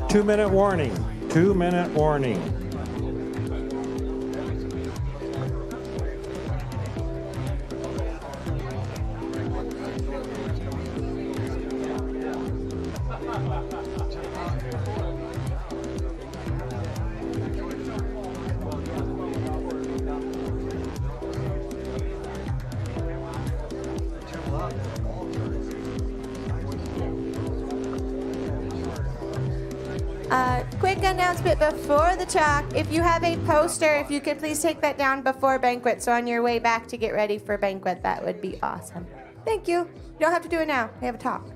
Two-minute warning. 2-minute warning. Quick announcement before the talk. If you have a poster, if you could please take that down before banquet. So on your way back to get ready for banquet, that would be awesome. Thank you. You don't have to do it now. We have a talk.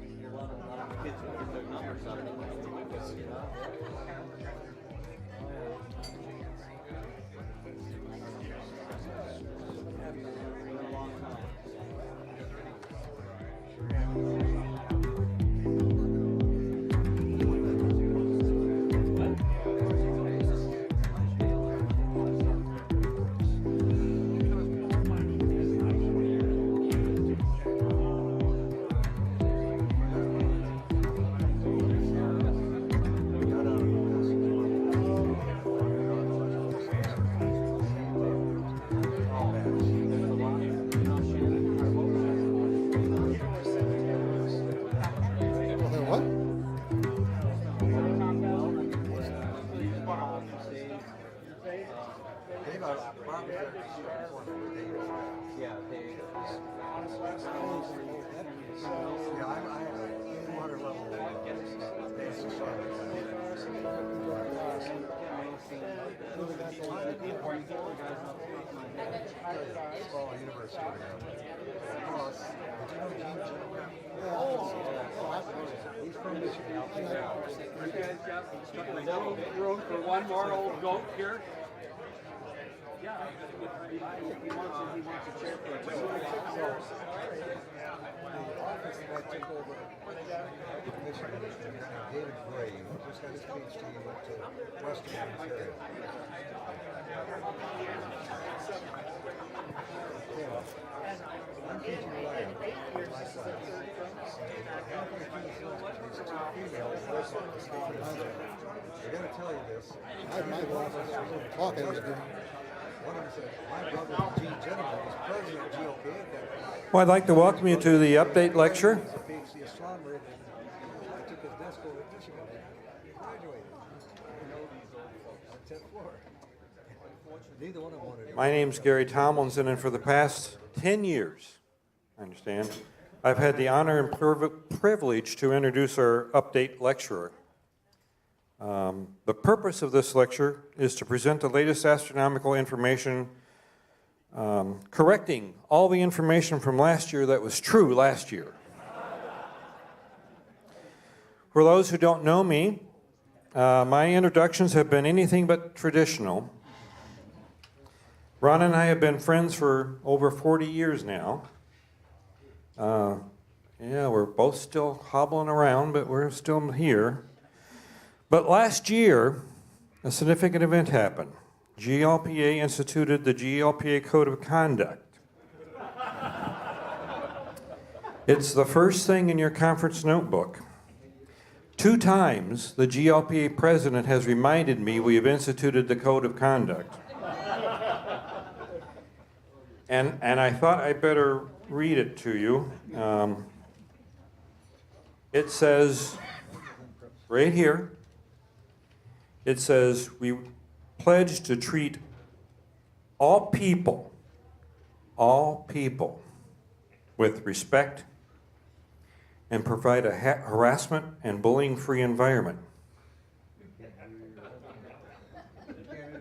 Room for one more old goat here. Yeah, he wants a chair for it. David Gray, who just got his PhD and went to Western Ontario. I'm teaching Ryan my class. Halfway through the semester, these two females they're going to tell you this. My boss was talking to them. One of them said, my brother Gene Gentleman was president of GLPA at that time. Well, I'd like to welcome you to the update lecture. He's a PhD astronomer, and I took his desk over at Michigan. He graduated. On 10th floor. Neither one of them wanted to. My name's Gary Tomlinson, and for the past 10 years, I understand, I've had the honor and privilege to introduce our update lecturer. The purpose of this lecture is to present the latest astronomical information, correcting all the information from last year that was true last year. For those who don't know me, my introductions have been anything but traditional. Ron and I have been friends for over 40 years now. Yeah, we're both still hobbling around, but we're still here. But last year, a significant event happened. GLPA instituted the GLPA Code of Conduct. It's the first thing in your conference notebook. 2 times, the GLPA president has reminded me we have instituted the Code of Conduct. And I thought I'd better read it to you. It says, right here, it says, we pledge to treat all people with respect and provide a harassment and bullying-free environment.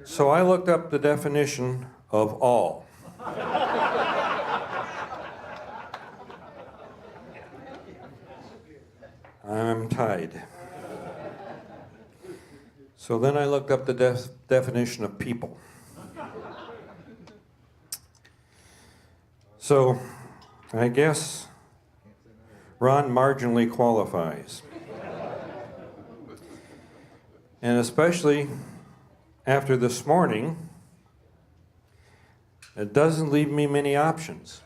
So I looked up the definition of all. I'm tied. So then I looked up the definition of people. So I guess Ron marginally qualifies. And especially after this morning, it doesn't leave me many options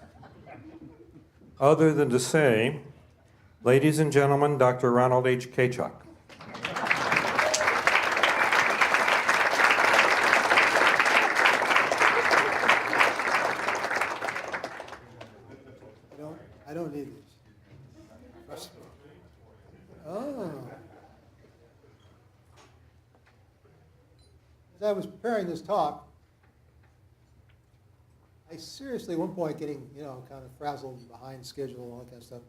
other than to say, ladies and gentlemen, Dr. Ronald H. Kachuk. I don't need these. Trust me. Oh. As I was preparing this talk, I seriously, at one point, getting, kind of frazzled and behind schedule and all that kind of stuff.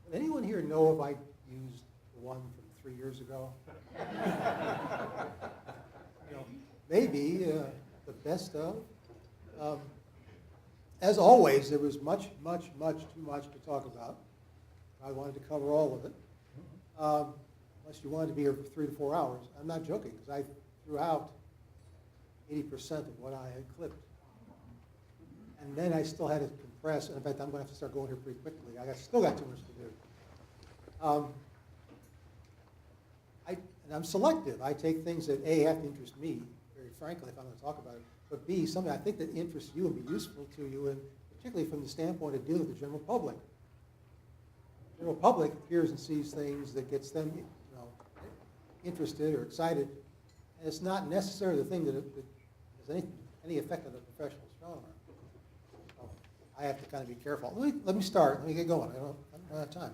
Would anyone here know if I used the one from 3 years ago? Maybe the best of. As always, there was much too much to talk about. I wanted to cover all of it. Unless you wanted to be here for 3 to 4 hours. I'm not joking, because I threw out 80% of what I had clipped. And then I still had to compress, and in fact, I'm going to have to start going here pretty quickly. Still got too much to do. And I'm selective. I take things that A, have to interest me, very frankly, if I'm going to talk about it, but B, something I think that interests you and be useful to you, and particularly from the standpoint of dealing with the general public. The general public hears and sees things that gets them interested or excited, and it's not necessarily the thing that has any effect on a professional astronomer. So I have to kind of be careful. Let me start. Let me get going. I don't have time.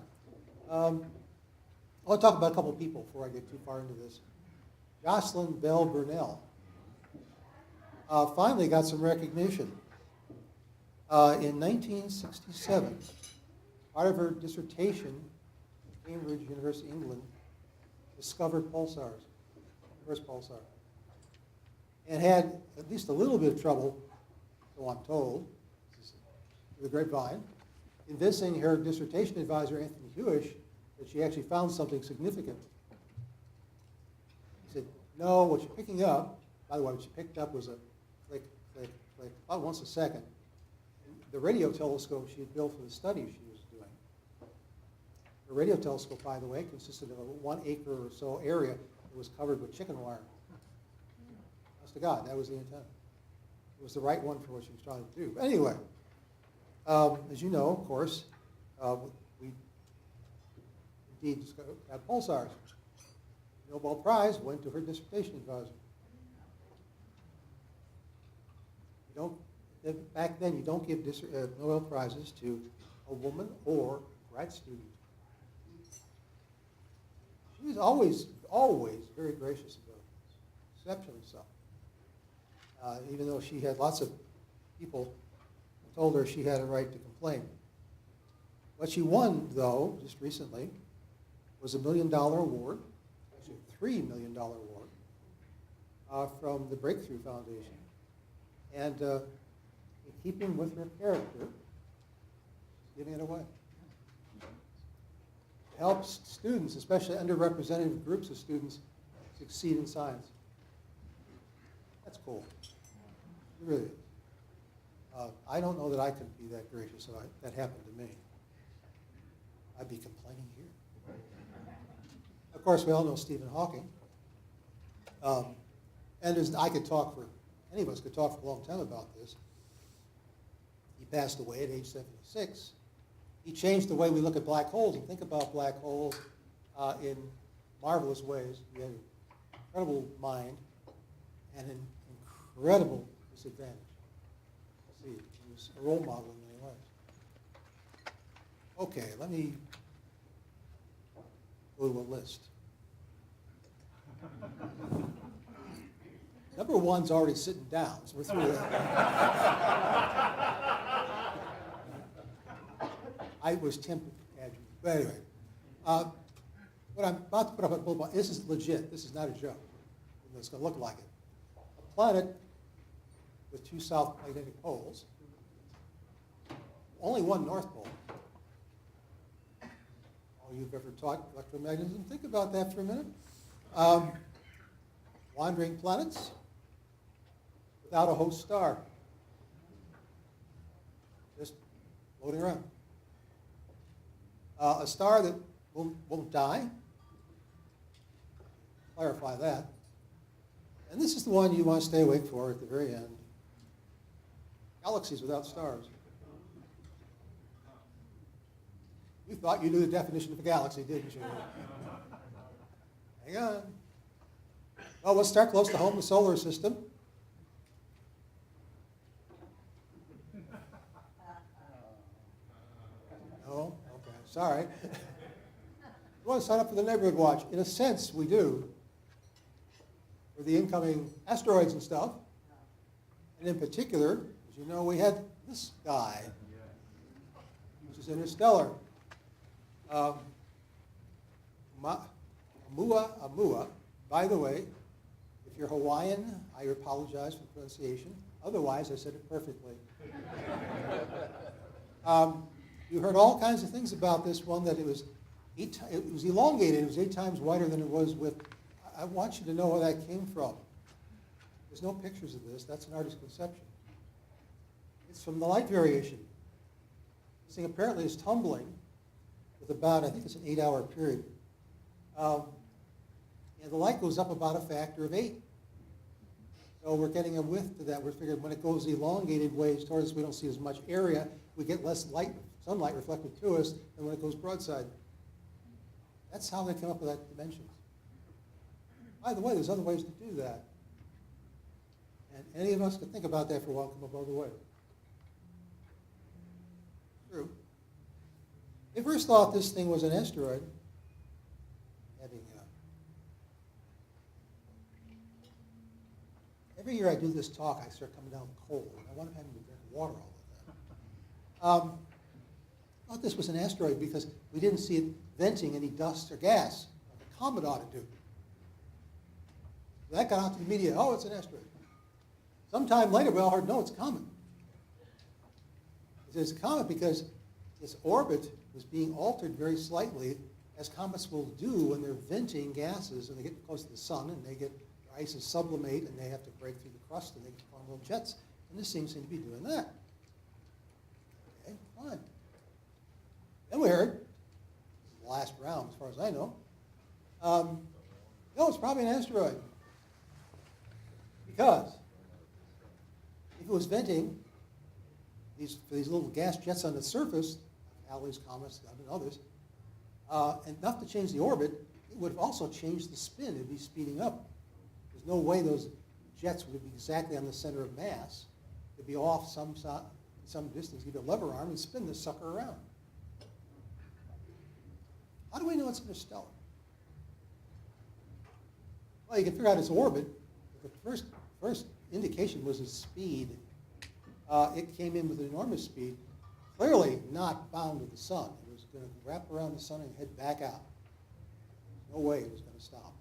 I want to talk about a couple of people before I get too far into this. Jocelyn Bell Burnell finally got some recognition. In 1967, part of her dissertation, Cambridge, University, England, discovered pulsars, first pulsar, and had at least a little bit of trouble, so I'm told, with the grapevine, convincing her dissertation advisor, Anthony Hewish, that she actually found something significant. He said, no, what you're picking up, by the way, what she picked up was a click, click, click, about once a second. And the radio telescope she had built for the study she was doing. The radio telescope, by the way, consisted of a 1 acre or so area that was covered with chicken wire. Honest to God, that was the intent. It was the right one for what she was trying to do. But anyway, as you know, of course, we indeed had pulsars. The Nobel Prize went to her dissertation advisor. Back then, you don't give Nobel Prizes to a woman or a grad student. She was always very gracious about it, exceptionally so. Even though she had lots of people who told her she had a right to complain. What she won, though, just recently, was $1 million award, actually a $3 million award, from the Breakthrough Foundation. And in keeping with her character, giving it away. Helps students, especially underrepresented groups of students, succeed in science. That's cool. It really is. I don't know that I could be that gracious if that happened to me. I'd be complaining here. Of course, we all know Stephen Hawking. And any of us could talk for a long time about this. He passed away at age 76. He changed the way we look at black holes and think about black holes in marvelous ways. He had an incredible mind and an incredible disadvantage. See, he was a role model in many ways. Okay, let me go to a list. Number one's already sitting down, so we're through that. I was tempted to add you. But anyway, what I'm about to put up on bullet, this is legit. This is not a joke. It's going to look like it. A planet with 2 south magnetic poles, only 1 north pole. all you've ever taught electromagnetism, think about that for a minute. Wandering planets without a host star. Just floating around. A star that won't die. Clarify that. And this is the one you want to stay awake for at the very end. Galaxies without stars. You thought you knew the definition of a galaxy, didn't you? Hang on. Well, let's start close to home, the solar system. No? Okay, sorry. You want to sign up for the neighborhood watch? In a sense, we do. For the incoming asteroids and stuff. And in particular, as you know, we had this guy, which is interstellar. Amua. By the way, if you're Hawaiian, I apologize for the pronunciation. Otherwise, I said it perfectly. You heard all kinds of things about this one, that it was elongated. It was 8 times wider than it was width. I want you to know where that came from. There's no pictures of this. That's an artist's conception. It's from the light variation. This thing apparently is tumbling with about, I think it's an 8-hour period. And the light goes up about a factor of 8. So we're getting a width to that. We're figuring when it goes elongated ways towards us, we don't see as much area. We get less light, sunlight reflected to us than when it goes broadside. That's how they came up with that dimensions. By the way, there's other ways to do that. And any of us could think about that for a while, come up other way. True. They first thought this thing was an asteroid. Every year I do this talk, I start coming down cold. I want to have to drink water all the time. I thought this was an asteroid because we didn't see it venting any dust or gas like a comet ought to do. So that got out to the media. Oh, it's an asteroid. Sometime later, we all heard, no, it's a comet. It's a comet because its orbit was being altered very slightly, as comets will do when they're venting gases and they get close to the sun and they get ice is sublimate and they have to break through the crust and they form little jets. And this thing seems to be doing that. Okay, fine. Then we heard, the last round as far as I know, no, it's probably an asteroid. Because if it was venting these little gas jets on the surface, like Halley's comets and others, enough to change the orbit, it would have also changed the spin. It would be speeding up. There's no way those jets would be exactly on the center of mass. They'd be off some distance, give it a lever arm, and spin this sucker around. How do we know it's interstellar? Well, you can figure out its orbit. The first indication was its speed. It came in with an enormous speed, clearly not bound to the sun. It was going to wrap around the sun and head back out. No way it was going to stop.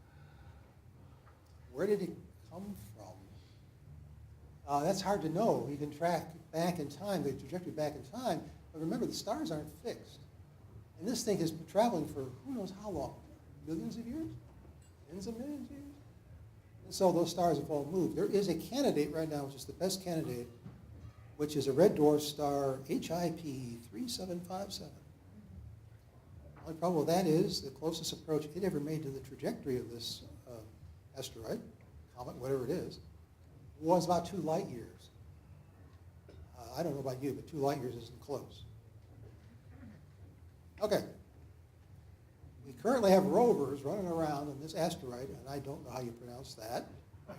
Where did it come from? That's hard to know. You can track back in time, the trajectory back in time, but remember, the stars aren't fixed. And this thing has been traveling for who knows how long? Millions of years? Tens of millions of years? And so those stars have all moved. There is a candidate right now, which is the best candidate, which is a red dwarf star, HIP 3757. The only problem with that is the closest approach it ever made to the trajectory of this asteroid, comet, whatever it is, was about 2 light years. I don't know about you, but 2 light years isn't close. Okay. We currently have rovers running around on this asteroid, and I don't know how you pronounce that,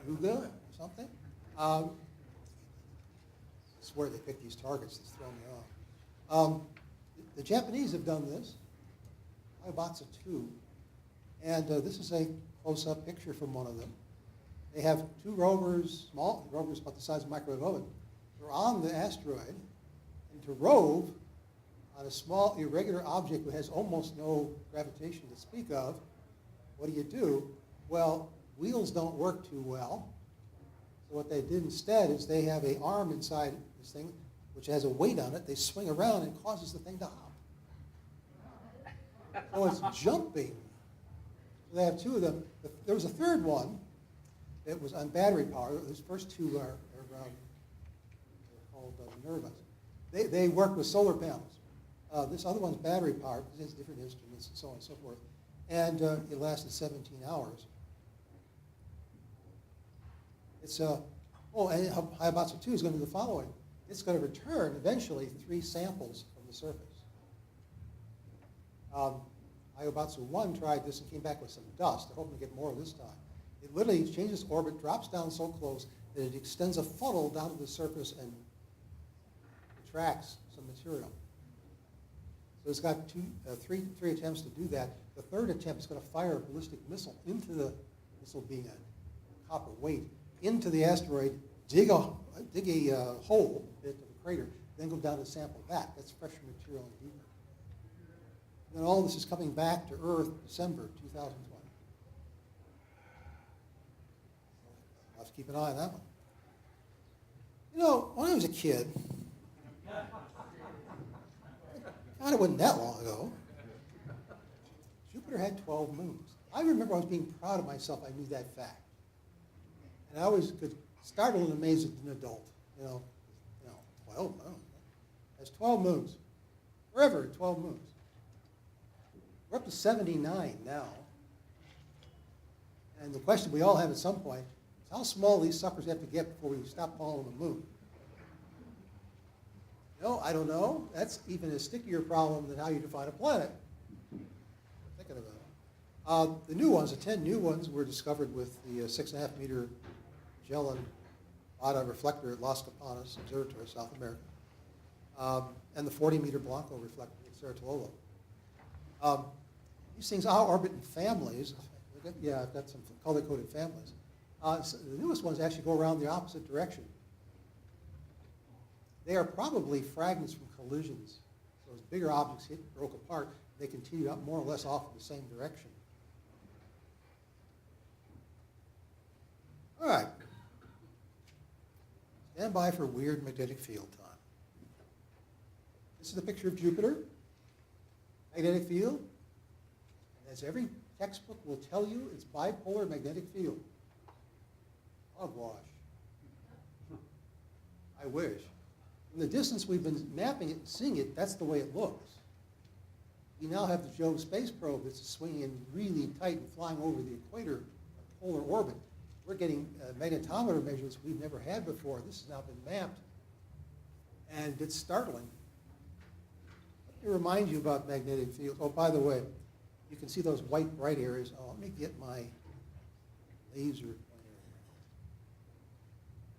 Yuga or something. I swear they pick these targets that's throw me off. The Japanese have done this, Hibatsu 2, and this is a close-up picture from one of them. They have 2 rovers, small rovers about the size of a microwave oven. They're on the asteroid, and to rove on a small irregular object that has almost no gravitation to speak of, what do? Well, wheels don't work too well. So what they did instead is they have an arm inside this thing, which has a weight on it. They swing around and causes the thing to hop. So it's jumping. They have two of them. There was a third one that was on battery power. Those first two are they're called Minervas. They work with solar panels. This other one's battery powered. It has different instruments and so on and so forth. And it lasted 17 hours. It's and Hayabusa 2 is going to do the following. It's going to return eventually 3 samples from the surface. Hayabusa 1 tried this and came back with some dust. They're hoping to get more this time. It literally changes orbit, drops down so close that it extends a funnel down to the surface and tracks some material. So it's got three attempts to do that. The third attempt is going to fire a ballistic missile into the missile being a copper weight into the asteroid, dig a hole, a bit of a crater, then go down and sample that. That's fresher material and deeper. And then all this is coming back to Earth December 2020. I'll have to keep an eye on that one. You know, when I was a kid, God, it wasn't that long ago, Jupiter had 12 moons. I remember I was being proud of myself. I knew that fact. And I always could startle and amaze as an adult. 12, I don't know. That's 12 moons. Forever, 12 moons. We're up to 79 now. And the question we all have at some point is how small these suckers have to get before we stop calling them a moon. I don't know. That's even a stickier problem than how you define a planet. Thinking about it. The new ones, the 10 new ones, were discovered with the 6.5 meter Magellan Ada reflector at Las Campanas Observatory, South America, and the 40 meter Blanco reflector at Cerro Tololo. These things orbit in families. I've got some color-coded families. So the newest ones actually go around the opposite direction. They are probably fragments from collisions. So as bigger objects hit and broke apart, they continue up more or less off in the same direction. All right. Stand by for weird magnetic field time. This is a picture of Jupiter. Magnetic field. As every textbook will tell you, it's bipolar magnetic field. Hogwash. I wish. From the distance we've been mapping it and seeing it, that's the way it looks. We now have the Jove space probe that's swinging in really tight and flying over the equator, polar orbit. We're getting magnetometer measurements we've never had before. This has now been mapped, and it's startling. Let me remind you about magnetic fields. Oh, by the way, you can see those white bright areas. Oh, let me get my laser pointer.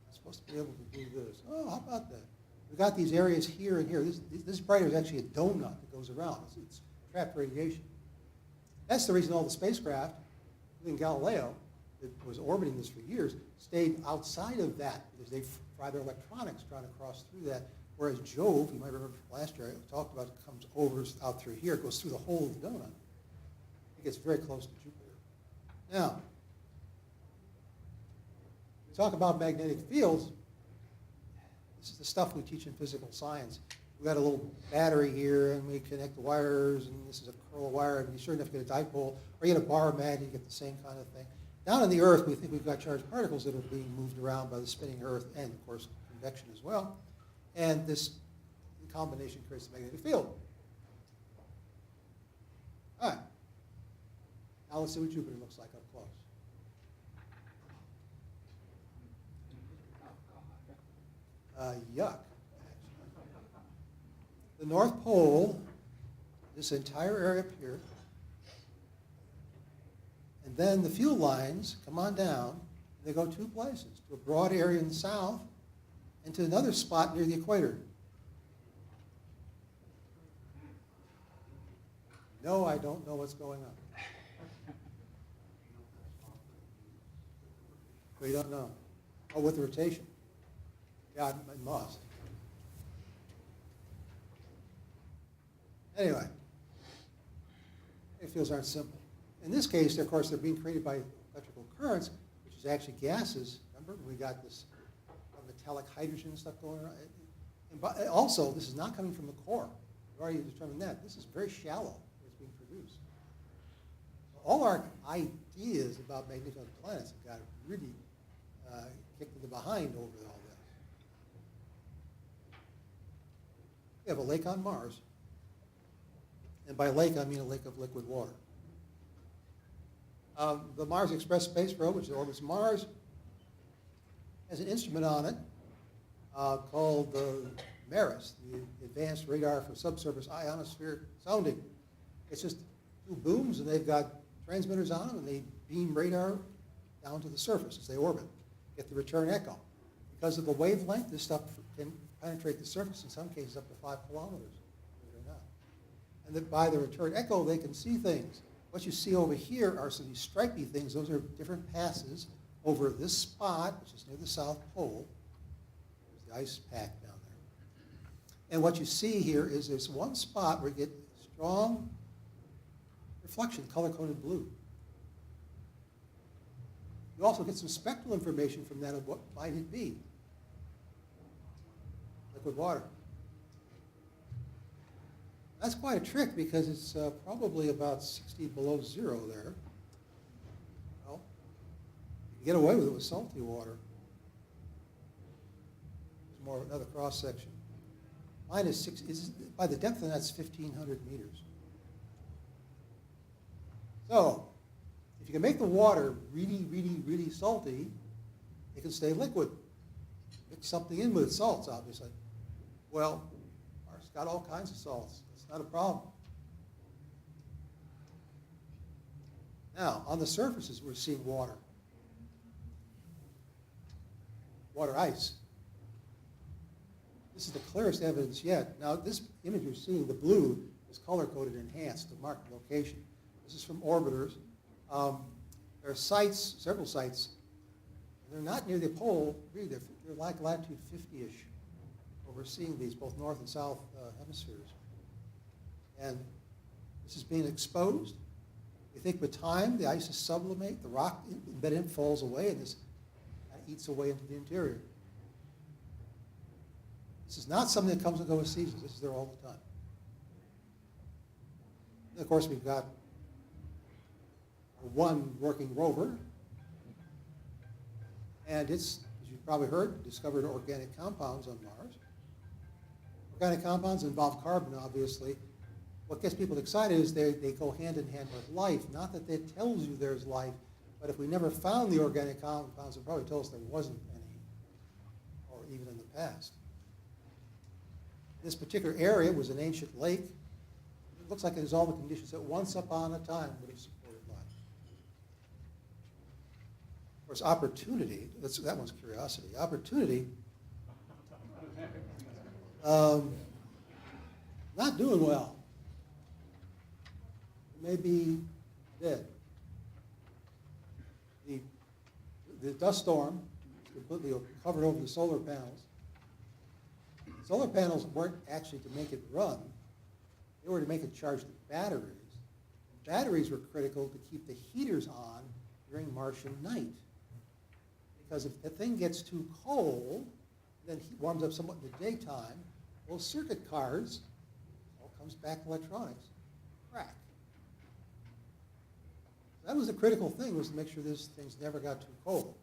I'm supposed to be able to do this. Oh, how about that? We've got these areas here and here. This bright area is actually a donut that goes around. It's trapped radiation. That's the reason all the spacecraft, including Galileo, that was orbiting this for years, stayed outside of that because they fry their electronics trying to cross through that. Whereas Jove, you might remember from last year, I talked about, it comes over out through here, it goes through the whole of the donut. It gets very close to Jupiter. Now, we talk about magnetic fields. This is the stuff we teach in physical science. We've got a little battery here, and we connect the wires, and this is a curl wire, and you sure enough get a dipole, or you get a bar magnet, you get the same kind of thing. Down on the Earth, we think we've got charged particles that are being moved around by the spinning Earth and, of course, convection as well. And this combination creates a magnetic field. All right. Now let's see what Jupiter looks like up close. Yuck. The North Pole, this entire area up here, and then the fuel lines come on down. They go 2 places, to a broad area in the south and to another spot near the equator. No, I don't know what's going on. We don't know. Oh, with the rotation. Yeah, it must. Anyway, magnetic fields aren't simple. In this case, of course, they're being created by electrical currents, which is actually gases. Remember, we got this metallic hydrogen stuff going on. And also, this is not coming from the core. We've already determined that. This is very shallow where it's being produced. all our ideas about magnifying planets have got really kicked in the behind over all this. We have a lake on Mars. And by lake, I mean a lake of liquid water. The Mars Express space probe, which orbits Mars, has an instrument on it called the MARIS, the Advanced Radar for Subsurface Ionosphere Sounding. It's just two booms, and they've got transmitters on them, and they beam radar down to the surface as they orbit, get the return echo. Because of the wavelength, this stuff can penetrate the surface, in some cases up to 5 kilometers, believe it or not. And that by the return echo, they can see things. What you see over here are some of these stripy things. Those are different passes over this spot, which is near the South Pole. There's the ice pack down there. And what you see here is there's one spot where you get strong reflection, color-coded blue. You also get some spectral information from that of what might it be. Liquid water. That's quite a trick because it's probably about 60 below zero there. Well, you can get away with it with salty water. There's more another cross section. Mine is by the depth of that's 1,500 meters. So, if you can make the water really, really, really salty, it can stay liquid. Mix something in with salts, obviously. Well, Mars got all kinds of salts. It's not a problem. Now, on the surfaces, we're seeing water. Water ice. This is the clearest evidence yet. Now, this image you're seeing, the blue, is color-coded enhanced to mark the location. This is from orbiters. There are sites, several sites, and they're not near the pole, really. They're like latitude 50-ish, where we're seeing these, both north and south hemispheres. And this is being exposed. We think with time, the ice is sublimate, the rock embedded in it falls away, and this eats away into the interior. This is not something that comes and goes with seasons. This is there all the time. And of course, we've got one working rover, and it's, as you've probably heard, discovered organic compounds on Mars. Organic compounds involve carbon, obviously. What gets people excited is they go hand in hand with life. Not that it tells you there's life, but if we never found the organic compounds, it would probably tell us there wasn't any, or even in the past. This particular area was an ancient lake. It looks like it has all the conditions that once upon a time would have supported life. Of course, opportunity, that one's curiosity. Opportunity, not doing well. It may be dead. The dust storm completely covered over the solar panels. Solar panels weren't actually to make it run. They were to make it charge the batteries. Batteries were critical to keep the heaters on during Martian night. Because if the thing gets too cold, then it warms up somewhat in the daytime, those circuit cards, all comes back to electronics, crack. That was the critical thing, was to make sure these things never got too cold.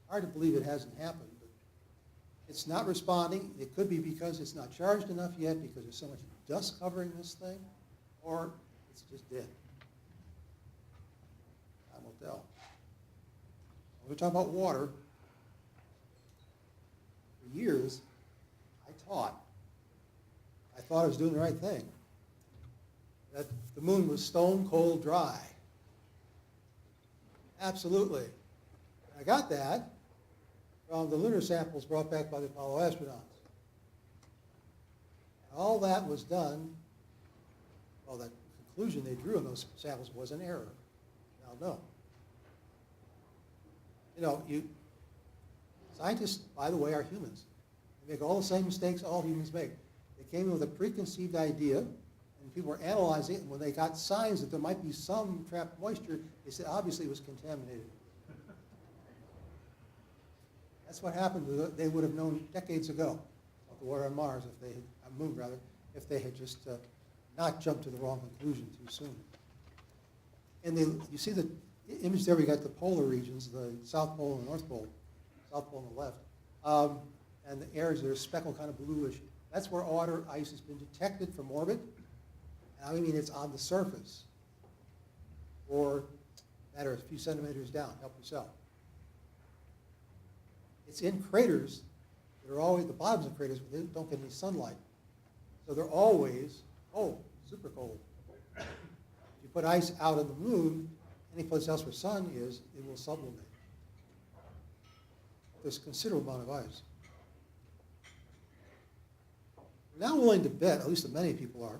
Hard to believe it hasn't happened, but it's not responding. It could be because it's not charged enough yet, because there's so much dust covering this thing, or it's just dead. Time will tell. When we talk about water, for years, I thought I was doing the right thing, that the moon was stone cold dry. Absolutely. I got that from the lunar samples brought back by the Apollo astronauts. And all that was done, well, that conclusion they drew on those samples was an error. Now, no. You know, scientists, by the way, are humans. They make all the same mistakes all humans make. They came in with a preconceived idea, and people were analyzing it, and when they got signs that there might be some trapped moisture, they said, obviously it was contaminated. That's what happened. They would have known decades ago about the water on Mars, if they had, on Moon rather, if they had just not jumped to the wrong conclusion too soon. And then you see the image there, we got the polar regions, the South Pole and the North Pole, South Pole on the left. And the areas that are speckled kind of bluish. That's where water ice has been detected from orbit. And I mean it's on the surface, or matter a few centimeters down, help yourself. It's in craters that are always, the bottoms of craters they don't get any sunlight. So they're always cold, super cold. If you put ice out on the moon, any place else where sun is, it will sublimate. There's a considerable amount of ice. We're now willing to bet, at least many people are,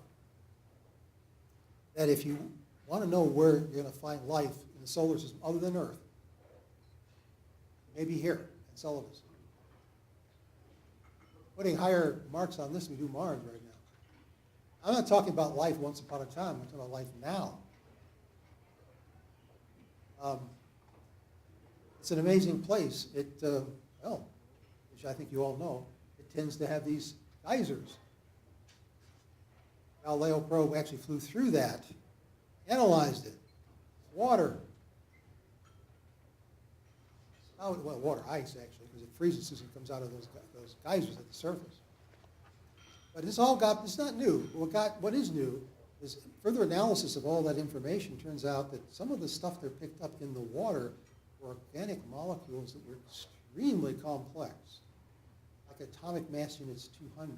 that if you want to know where you're going to find life in the solar system other than Earth, maybe here in Sullivan's. Putting higher marks on this than we do Mars right now. I'm not talking about life once upon a time, I'm talking about life now. It's an amazing place. Well, which I think you all know, it tends to have these geysers. Galileo probe actually flew through that, analyzed it. Water. Well, water ice, actually, because it freezes as it comes out of those geysers at the surface. But it's not new. What is new is further analysis of all that information turns out that some of the stuff that picked up in the water were organic molecules that were extremely complex, like atomic mass units 200.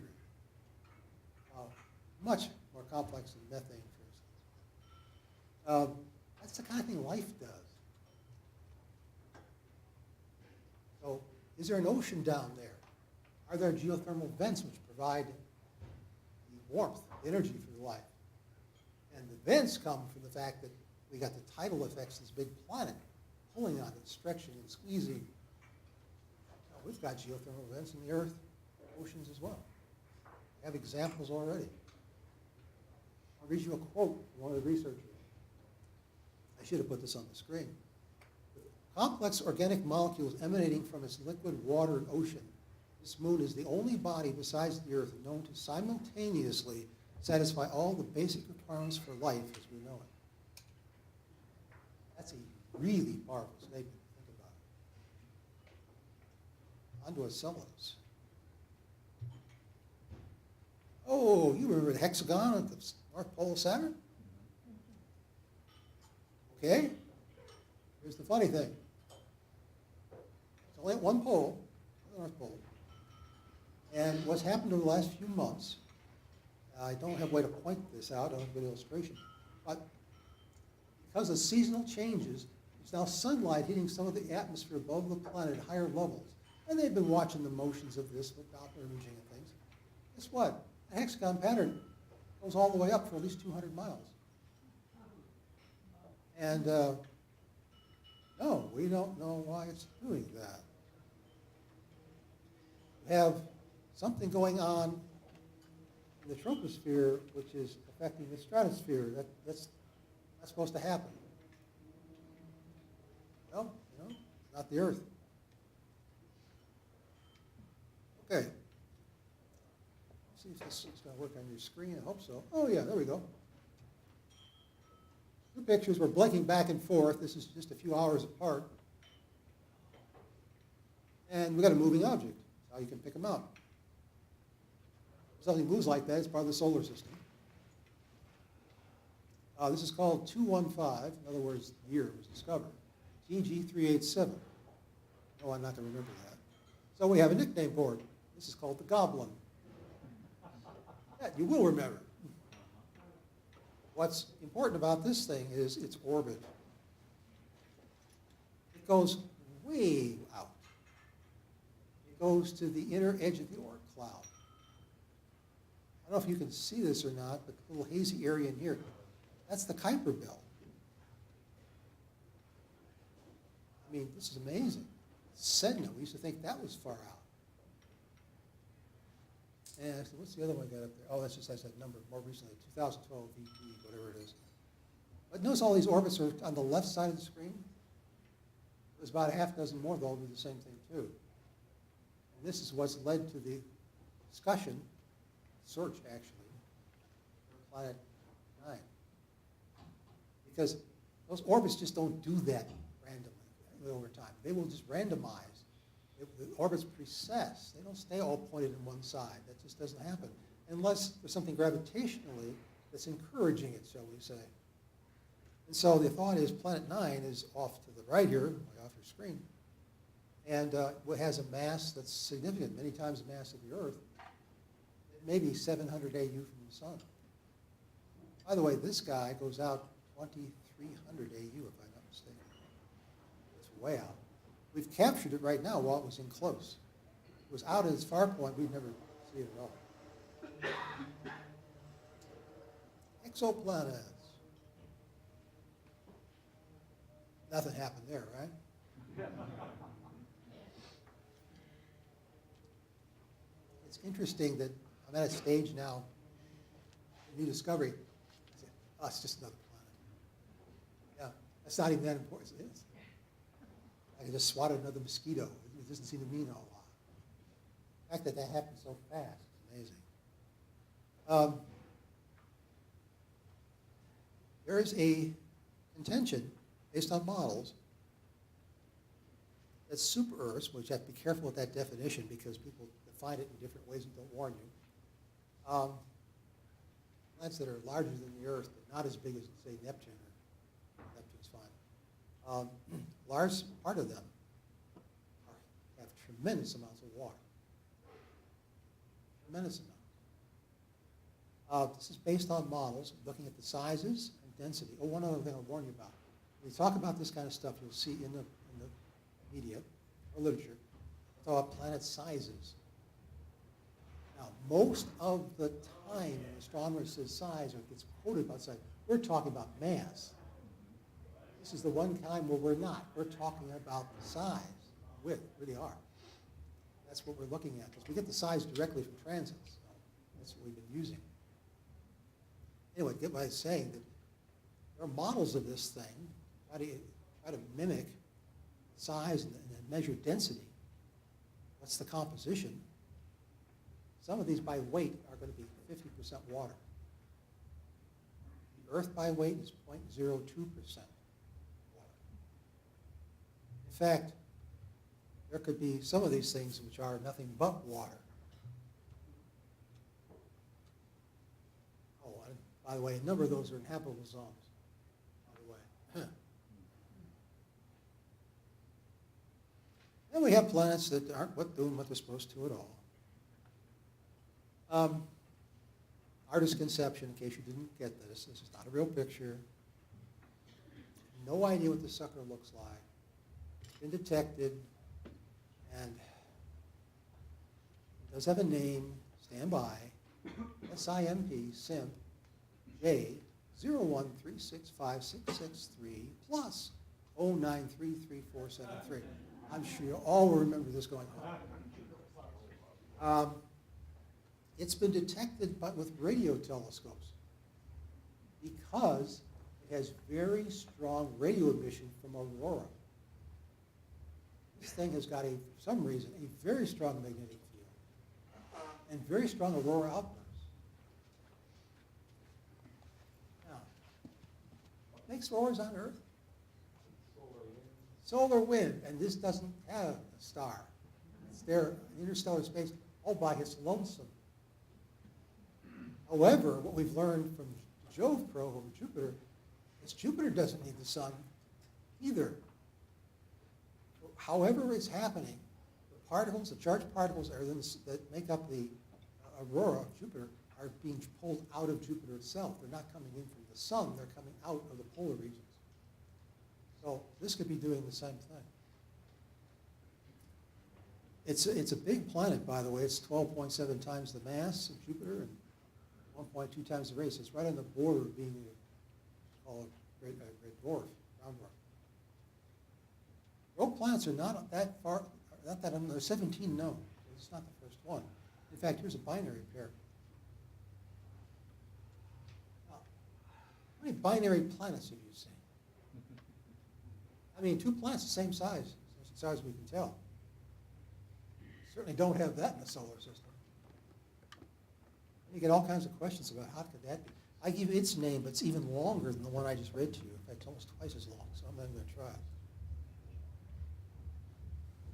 Much more complex than methane, for instance. That's the kind of thing life does. So, is there an ocean down there? Are there geothermal vents which provide the warmth, the energy for the life? And the vents come from the fact that we got the tidal effects of this big planet pulling on it, stretching and squeezing. Now, we've got geothermal vents in the earth, oceans as well. We have examples already. I'll read you a quote from one of the researchers. I should have put this on the screen. Complex organic molecules emanating from its liquid water and ocean, this moon is the only body besides the Earth known to simultaneously satisfy all the basic requirements for life as we know it. That's a really powerful statement to think about. Onto Enceladus. Oh, you remember the hexagon at the North Pole of Saturn? Okay, here's the funny thing. It's only at one pole, the North Pole. And what's happened over the last few months, I don't have a way to point this out, I don't have an illustration, but because of seasonal changes, there's now sunlight hitting some of the atmosphere above the planet at higher levels. And they've been watching the motions of this with Doppler imaging and things. Guess what? The hexagon pattern goes all the way up for at least 200 miles. And no, we don't know why it's doing that. We have something going on in the troposphere which is affecting the stratosphere. That's supposed to happen. Well, not the Earth. Okay. Let's see if this is going to work on your screen. I hope so. Oh, yeah, there we go. Two pictures were blinking back and forth. This is just a few hours apart. And we've got a moving object. That's how you can pick them out. If something moves like that, it's part of the solar system. This is called 215. In other words, the year it was discovered. TG387. Oh, I'm not going to remember that. So we have a nickname for it. This is called the Goblin. Yeah, you will remember. What's important about this thing is its orbit. It goes way out. It goes to the inner edge of the Oort cloud. I don't know if you can see this or not, but the little hazy area in here, that's the Kuiper belt. I mean, this is amazing. Sedna, we used to think that was far out. And I said, what's the other one I got up there? Oh, that's just has that number more recently, 2012 VP, whatever it is. But notice all these orbits are on the left side of the screen. There's about a half dozen more that all do the same thing too. And this is what's led to the discussion, search actually, for Planet 9. Because Those orbits just don't do that randomly over time. They will just randomize. The orbits precess. They don't stay all pointed in one side. That just doesn't happen. Unless there's something gravitationally that's encouraging it, shall we say. And so the thought is Planet 9 is off to the right here, way off your screen, and it has a mass that's significant, many times the mass of the Earth. It may be 700 AU from the sun. By the way, this guy goes out 2,300 AU, if I'm not mistaken. It's way out. We've captured it right now while it was in close. It was out at its far point. We'd never see it at all. Exoplanets. Nothing happened there, right? It's interesting that I'm at a stage now, new discovery. I say, oh, it's just another planet. Yeah, that's not even that important. It is. I can just swat at another mosquito. It doesn't seem to mean a whole lot. The fact that that happens so fast is amazing. There is a contention based on models that super Earths, which you have to be careful with that definition because people define it in different ways and don't warn you. Planets that are larger than the Earth, but not as big as, say, Neptune. Neptune's fine. Large part of them have tremendous amounts of water. Tremendous amount. This is based on models, looking at the sizes and density. Oh, one other thing I'll warn you about. When you talk about this kind of stuff, you'll see in the media or literature, talk about planet sizes. Now, most of the time, when astronomers say size or gets quoted about size, we're talking about mass. This is the one time where we're not. We're talking about size, width, really are. That's what we're looking at, because we get the size directly from transits. So that's what we've been using. Anyway, get what I was saying, that there are models of this thing, try to mimic size and measure density. What's the composition? Some of these by weight are going to be 50% water. The Earth by weight is 0.02% water. In fact, there could be some of these things which are nothing but water. Oh, and by the way, a number of those are in habitable zones, by the way. Then we have planets that aren't doing what they're supposed to at all. Artist's conception, in case you didn't get this is not a real picture. No idea what the sucker looks like. It's been detected, and it does have a name. Stand by. SIMP, SIMP, J 013656663 plus 0933473. I'm sure you all will remember this going on. It's been detected with radio telescopes because it has very strong radio emission from aurora. This thing has got, for some reason, a very strong magnetic field and very strong aurora outbursts. Now, what makes auroras on Earth? Solar wind, and this doesn't have a star. It's there in interstellar space all by its lonesome. However, what we've learned from the Jove probe over Jupiter is Jupiter doesn't need the sun either. However it's happening, the particles, the charged particles that make up the aurora of Jupiter are being pulled out of Jupiter itself. They're not coming in from the sun, they're coming out of the polar regions. So this could be doing the same thing. It's a big planet, by the way. It's 12.7 times the mass of Jupiter and 1.2 times the radius. It's right on the border of being called a great dwarf, round dwarf. Rogue planets are not that far, not that, there's 17 known. It's not the first one. In fact, here's a binary pair. Now, how many binary planets have you seen? I mean, two planets the same size, as far as we can tell. Certainly don't have that in the solar system. You get all kinds of questions about how could that be. I give its name, but it's even longer than the one I just read to you. In fact, it's almost twice as long, so I'm not going to try it.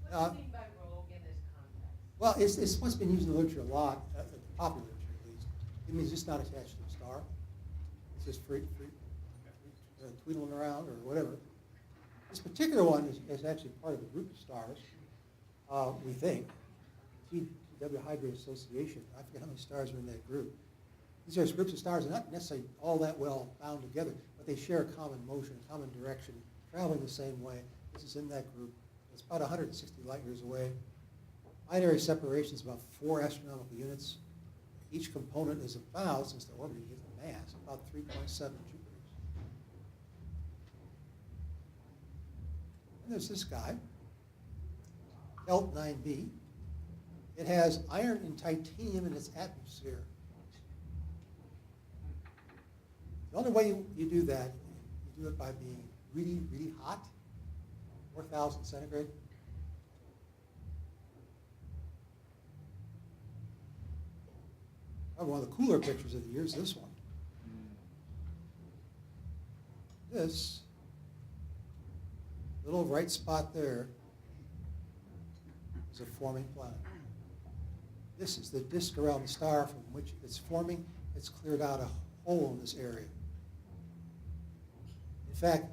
What do you mean by rogue in this context? Well, it's what's been used in the literature a lot, the popular literature at least. It means it's not attached to a star. It's just free tweedling around or whatever. This particular one is actually part of a group of stars, we think. TW Hydrae Association. I forget how many stars are in that group. These are groups of stars that are not necessarily all that well bound together, but they share a common motion, a common direction, traveling the same way. This is in that group. It's about 160 light years away. Binary separation is about 4 astronomical units. Each component is about, since they're orbiting, you get the mass, about 3.7 Jupiters. And there's this guy, GLPA. It has iron and titanium in its atmosphere. The only way you do that, you do it by being really, really hot, 4,000 centigrade. Probably one of the cooler pictures of the year is this one. This little bright spot there is a forming planet. This is the disk around the star from which it's forming. It's cleared out a hole in this area. In fact,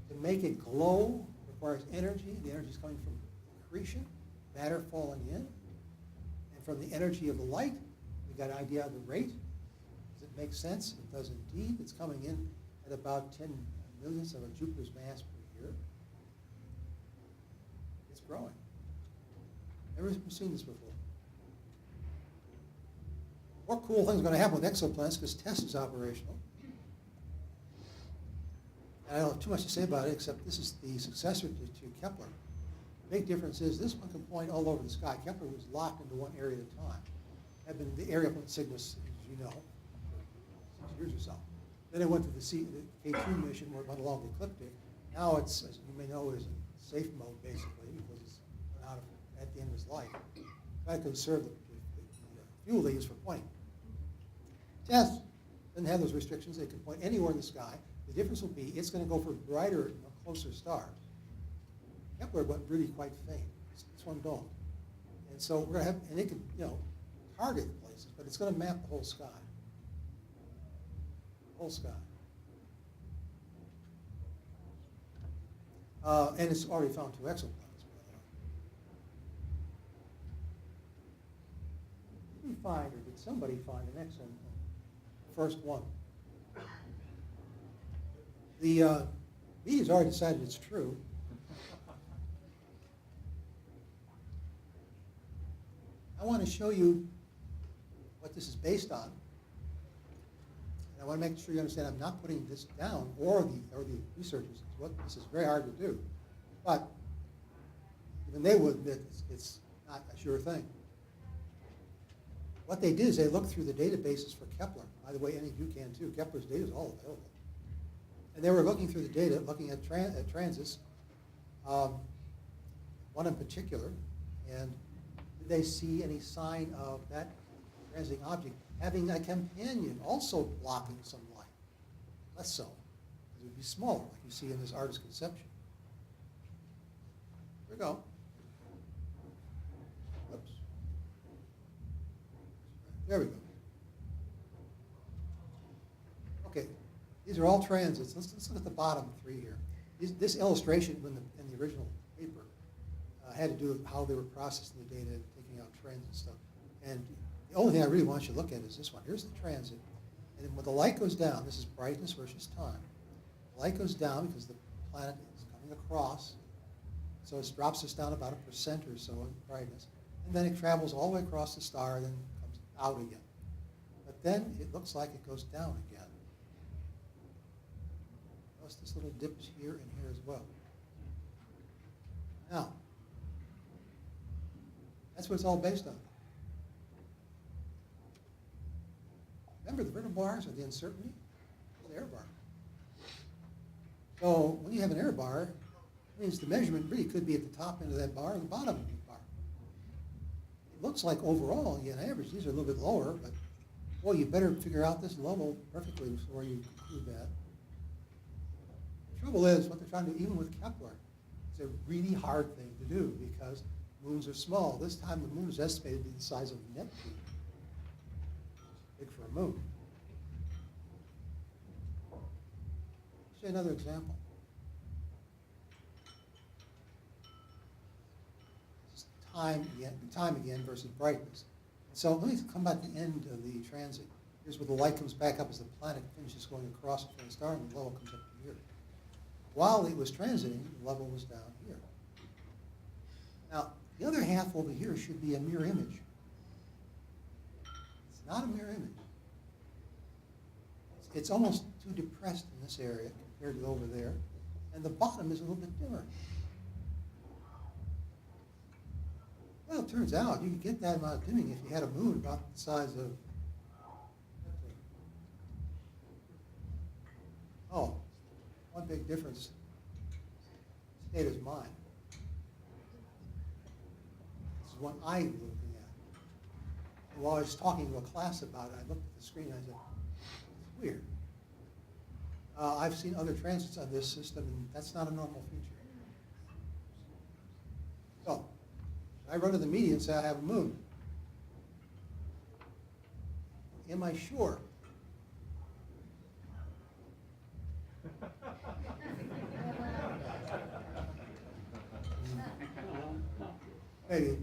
to make it glow requires energy. The energy is coming from accretion, matter falling in. And from the energy of the light, we got an idea of the rate. Does it make sense? It does indeed. It's coming in at about 10 millionths of a Jupiter's mass per year. It's growing. Never seen this before. More cool things are going to happen with exoplanets because TESS is operational. And I don't have too much to say about it, except this is the successor to Kepler. The big difference is this one can point all over the sky. Kepler was locked into one area at a time. Had been the area from Cygnus, as you know, for 6 years or so. Then it went to the K2 mission where it went along the ecliptic. Now it's, as you may know, is in safe mode basically because it's run out of, at the end of its life. Try to conserve the fuel they use for pointing. TESS doesn't have those restrictions. They can point anywhere in the sky. The difference will be it's going to go for brighter, closer stars. Kepler went really quite faint. This one don't. And so we're going to have, and it can, target places, but it's going to map the whole sky. The whole sky. And it's already found 2 exoplanets. Did we find, or did somebody find an exo? First one. The media's already decided it's true. I want to show you what this is based on. And I want to make sure you understand I'm not putting this down, or the researchers. This is very hard to do. But even they would admit it's not a sure thing. What they did is they looked through the databases for Kepler. By the way, any of you can too. Kepler's data is all available. And they were looking through the data, looking at transits, one in particular, and did they see any sign of that transiting object having a companion also blocking some light? Less so. It would be smaller, like you see in this artist's conception. Here we go. Oops. There we go. Okay, these are all transits. Let's look at the bottom 3 here. This illustration in the original paper had to do with how they were processing the data and taking out trends and stuff. And the only thing I really want you to look at is this one. Here's the transit. And then when the light goes down, this is brightness versus time. The light goes down because the planet is coming across. So it drops us down about 1% or so in brightness. And then it travels all the way across the star and then comes out again. But then it looks like it goes down again. Notice this little dips here and here as well. Now, that's what it's all based on. Remember, the vertical bars are the uncertainty, the error bar. So when you have an error bar, it means the measurement really could be at the top end of that bar or the bottom of the bar. It looks like overall, you get an average. These are a little bit lower, but well, you better figure out this level perfectly before you conclude that. The trouble is, what they're trying to do, even with Kepler, it's a really hard thing to do because moons are small. This time the moon is estimated to be the size of Neptune. Big for a moon. I'll show you another example. This is time again versus brightness. So let me come back to the end of the transit. Here's where the light comes back up as the planet finishes going across from the star, and the level comes up to here. While it was transiting, the level was down here. Now, the other half over here should be a mirror image. It's not a mirror image. It's almost too depressed in this area compared to over there, and the bottom is a little bit dimmer. Well, it turns out you could get that amount of dimming if you had a moon about the size of Neptune. Oh, one big difference. State is mine. This is one I'm looking at. And while I was talking to a class about it, I looked at the screen and I said, it's weird. I've seen other transits on this system, and that's not a normal feature. So, I run to the media and say I have a moon. Am I sure? Maybe.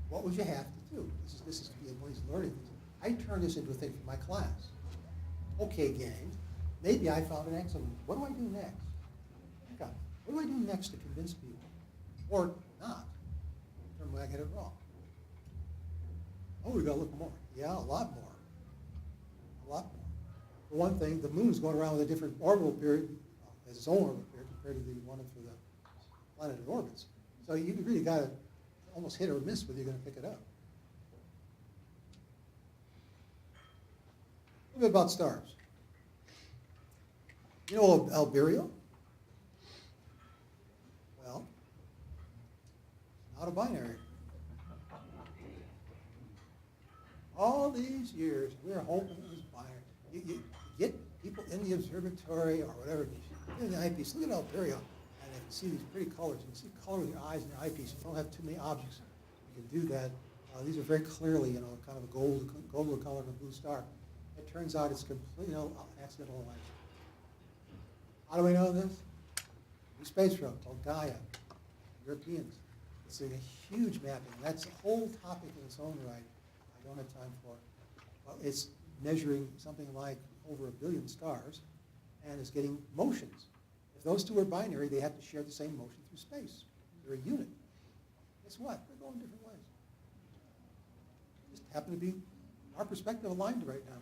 What would you have to do? This is one of these learning things. I turn this into a thing for my class. Okay, gang, maybe I found an excellent. What do I do next? Okay, what do I do next to convince people? Or not? Determine when I get it wrong. Oh, we got to look more. Yeah, a lot more. A lot more. For one thing, the moon's going around with a different orbital period, as its own orbital period compared to the one for the planet it orbits. So you really got to almost hit or miss whether you're going to pick it up. A little bit about stars. You know Albireo? Well, not a binary. All these years, we're hoping it was binary. You get people in the observatory or whatever, in the eyepiece, look at Albireo, and you can see these pretty colors. You can see color with your eyes and your eyepiece. You don't have too many objects. You can do that. These are very clearly, kind of a gold color of a blue star. It turns out it's completely accidental alignment. How do we know this? A space probe called Gaia, Europeans. It's a huge mapping. That's a whole topic in its own right. I don't have time for it. Well, it's measuring something like over 1 billion stars, and it's getting motions. If those two are binary, they have to share the same motion through space. They're a unit. Guess what? They're going different ways. Just happen to be, our perspective, aligned right now.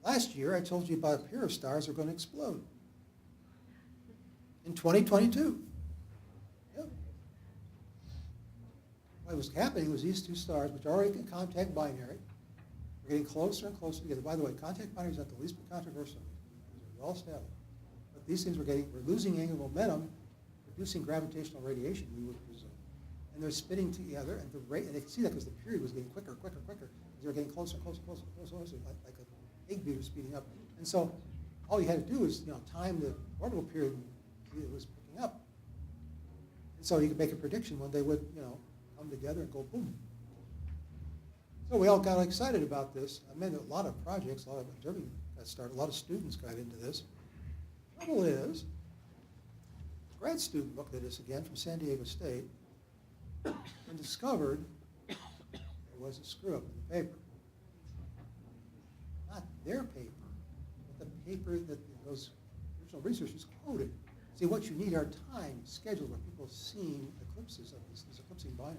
Last year, I told you about a pair of stars that are going to explode in 2022. Yep. What was happening was these two stars, which are already in contact binary, were getting closer and closer together. By the way, contact binary is not the least bit controversial. These are well established. But these things were losing angular momentum, producing gravitational radiation, we would presume. And they're spinning together, and the rate, and they could see that because the period was getting quicker. They were getting closer, like a egg beater speeding up. And so all you had to do is time the orbital period it was picking up. And so you could make a prediction when they would come together and go boom. So we all got excited about this. I mean, a lot of projects, a lot of observing got started, a lot of students got into this. The trouble is, a grad student looked at this again from San Diego State and discovered there was a screw up in the paper. Not their paper, but the paper that those original researchers quoted. See, what you need are time schedules where people have seen eclipses of this eclipsing binary,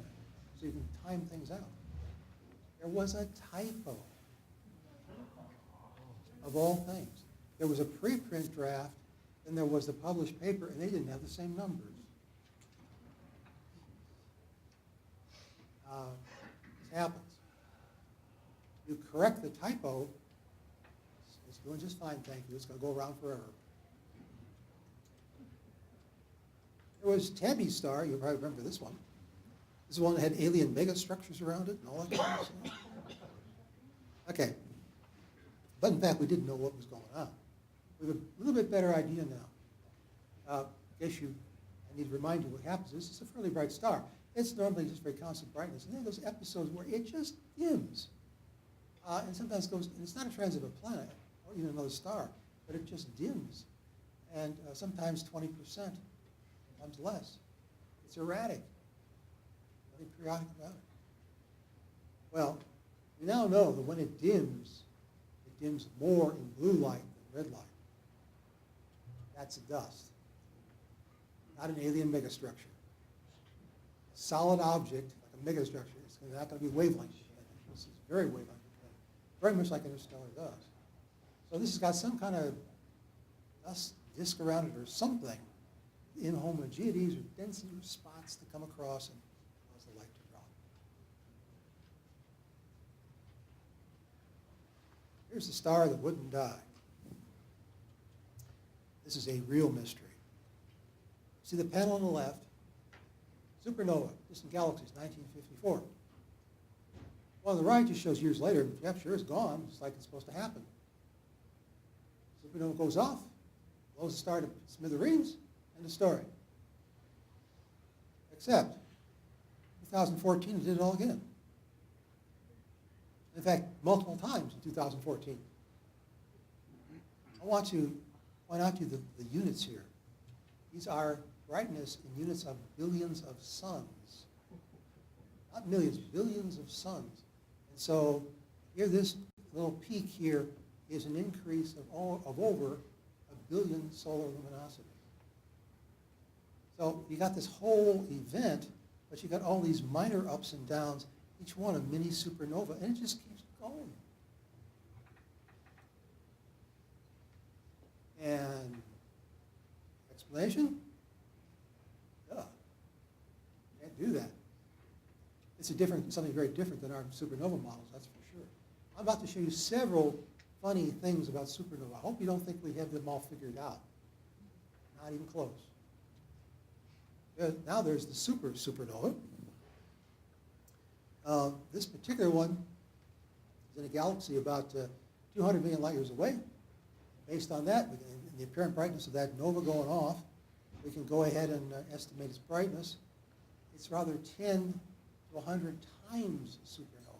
so you can time things out. There was a typo, of all things. There was a preprint draft, then there was the published paper, and they didn't have the same numbers. This happens. You correct the typo, it's doing just fine, thank you. It's going to go around forever. There was Tabby's star, you probably remember this one. This is one that had alien megastructures around it and all that kind of stuff. Okay. But in fact, we didn't know what was going on. We have a little bit better idea now. I guess I need to remind you what happens. This is a fairly bright star. It's normally just very constant brightness. And then those episodes where it just dims. And sometimes goes, and it's not a transit of a planet or even another star, but it just dims. And sometimes 20%, sometimes less. It's erratic. Nothing periodic about it. Well, we now know that when it dims more in blue light than red light. That's dust, not an alien megastructure. A solid object, like a megastructure, it's not going to be wavelength dependent. This is very wavelength dependent, very much like interstellar dust. So this has got some kind of dust disk around it or something, inhomogeneities or density or spots to come across and cause the light to drop. Here's a star that wouldn't die. This is a real mystery. See the panel on the left? Supernova, distant galaxies, 1954. One on the right just shows years later, yeah, sure, it's gone, just like it's supposed to happen. Supernova goes off, blows the star to smithereens, end of story. Except, 2014, it did it all again. In fact, multiple times in 2014. I want to point out to you the units here. These are brightness in units of billions of suns. Not millions, billions of suns. And so here, this little peak here is an increase of over 1 billion solar luminosity. So you got this whole event, but you got all these minor ups and downs, each one a mini supernova, and it just keeps going. And explanation? Duh. Can't do that. It's something very different than our supernova models, that's for sure. I'm about to show you several funny things about supernova. I hope you don't think we have them all figured out. Not even close. Now there's the supernova. This particular one is in a galaxy about 200 million light years away. Based on that, the apparent brightness of that nova going off, we can go ahead and estimate its brightness. It's rather 10 to 100 times supernova.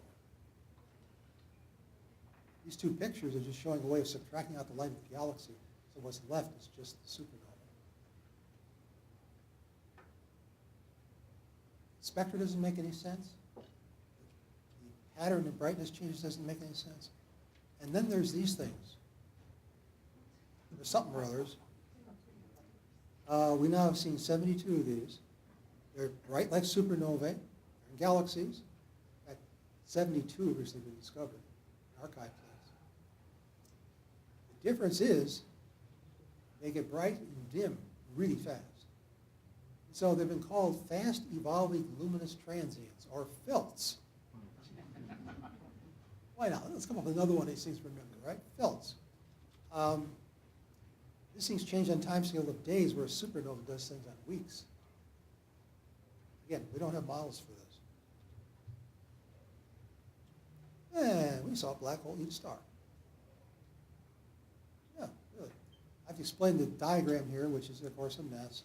These two pictures are just showing a way of subtracting out the light of the galaxy, so what's left is just the supernova. Spectra doesn't make any sense. The pattern in brightness changes doesn't make any sense. And then there's these things. There's something or others. We now have seen 72 of these. They're bright like supernovae. They're in galaxies. In fact, 72 have recently been discovered in archive places. The difference is they get bright and dim really fast. So they've been called fast evolving luminous transients, or FELTs. Why not? Let's come up with another one of these things to remember, right? FELTs. These things change on time scale of days, where a supernova does things on weeks. Again, we don't have models for this. And we saw a black hole eat a star. Yeah, really. I've explained the diagram here, which is, of course, a mess.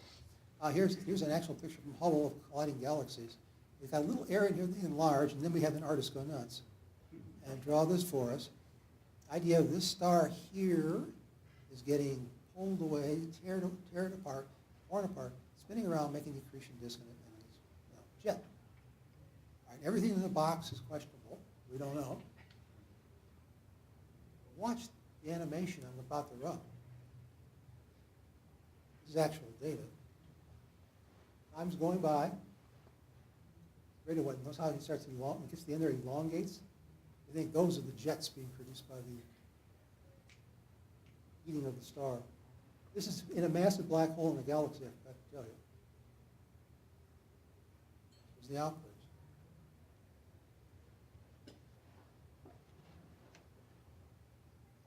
Here's an actual picture from Hubble of colliding galaxies. We've got a little area here that they enlarge, and then we have an artist go nuts and draw this for us. Idea of this star here is getting pulled away, teared apart, torn apart, spinning around, making the accretion disk in a jet. All right, everything in the box is questionable. We don't know. Watch the animation I'm about to run. This is actual data. Time's going by. Right away, notice how it starts to elongate. It gets to the end there, elongates. I think those are the jets being produced by the heating of the star. This is in a massive black hole in a galaxy, I forgot to tell you. There's the outburst.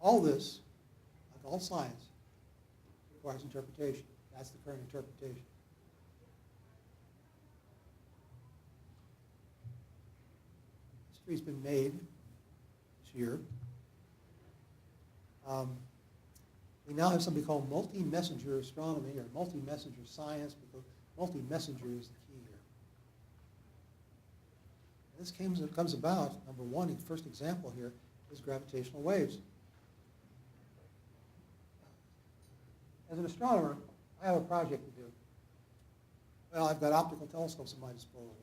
All this, like all science, requires interpretation. That's the current interpretation. history's been made this year. We now have something called multi-messenger astronomy or multi-messenger science, because multi-messenger is the key here. And this comes about, number one, the first example here is gravitational waves. As an astronomer, I have a project to do. Well, I've got optical telescopes at my disposal.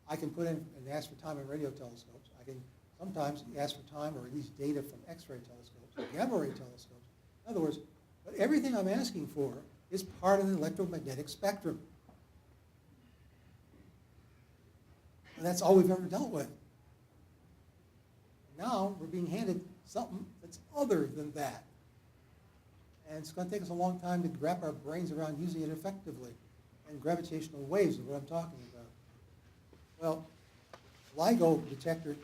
I can put in and ask for time in radio telescopes. I can sometimes ask for time or at least data from X-ray telescopes or gamma ray telescopes. In other words, but everything I'm asking for is part of the electromagnetic spectrum. And that's all we've ever dealt with. Now we're being handed something that's other than that. And it's going to take us a long time to wrap our brains around using it effectively. And gravitational waves is what I'm talking about. Well, LIGO detected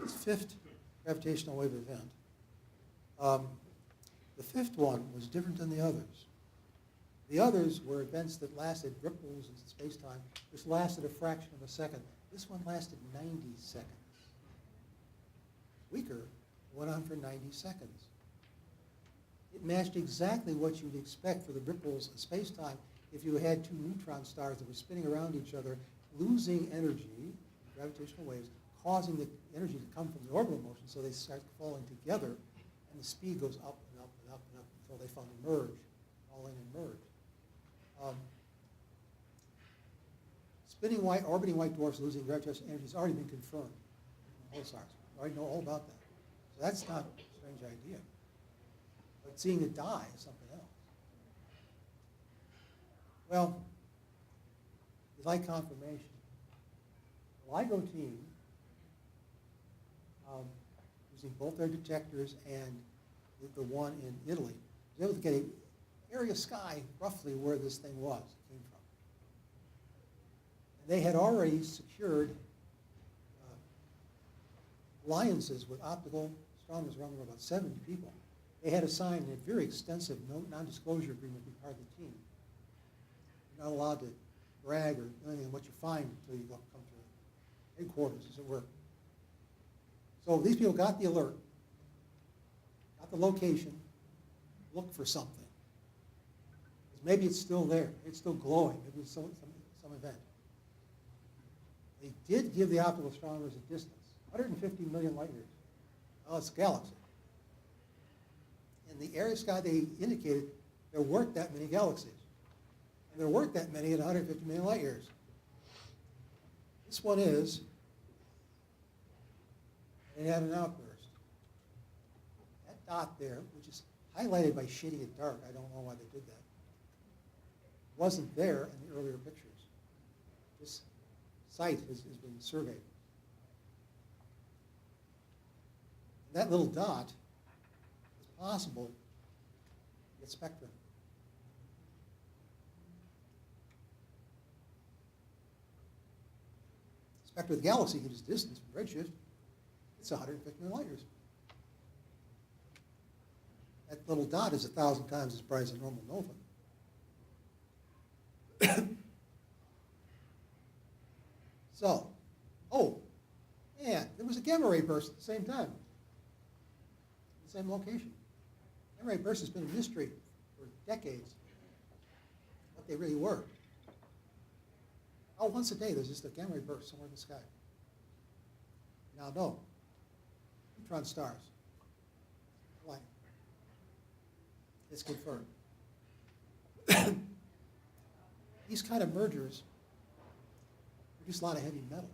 its fifth gravitational wave event. The fifth one was different than the others. The others were events that lasted, ripples in space-time, which lasted a fraction of a second. This one lasted 90 seconds. Weaker, went on for 90 seconds. It matched exactly what you'd expect for the ripples in space-time if you had two neutron stars that were spinning around each other, losing energy, gravitational waves, causing the energy to come from the orbital motion, so they start falling together, and the speed goes up and up and up and up until they finally merge, fall in and merge. Orbiting white dwarfs losing gravitational energy has already been confirmed in pulsars. We already know all about that. So that's not a strange idea. But seeing it die is something else. Well, it's like confirmation. The LIGO team, using both their detectors and the one in Italy, was able to get an area sky roughly where this thing came from. And they had already secured alliances with optical astronomers around the world, about 70 people. They had to sign a very extensive non-disclosure agreement to be part of the team. You're not allowed to brag or anything on what you find until you come to headquarters, as it were. So these people got the alert, got the location, looked for something. Maybe it's still there. It's still glowing. Maybe it's some event. They did give the optical astronomers a distance, 150 million light years. Oh, it's a galaxy. In the area sky, they indicated there weren't that many galaxies. And there weren't that many at 150 million light years. This one is, and it had an outburst. That dot there, which is highlighted by shading it dark, I don't know why they did that, wasn't there in the earlier pictures. This site has been surveyed. And that little dot is possible to get spectrum. Spectra of the galaxy gives distance from redshift. It's 150 million light years. That little dot is 1,000 times as bright as a normal nova. So, and there was a gamma ray burst at the same time, the same location. Gamma ray burst has been a mystery for decades, what they really were. Oh, once a day there's just a gamma ray burst somewhere in the sky. Now, no. Neutron stars. Why? It's confirmed. These kind of mergers produce a lot of heavy metals.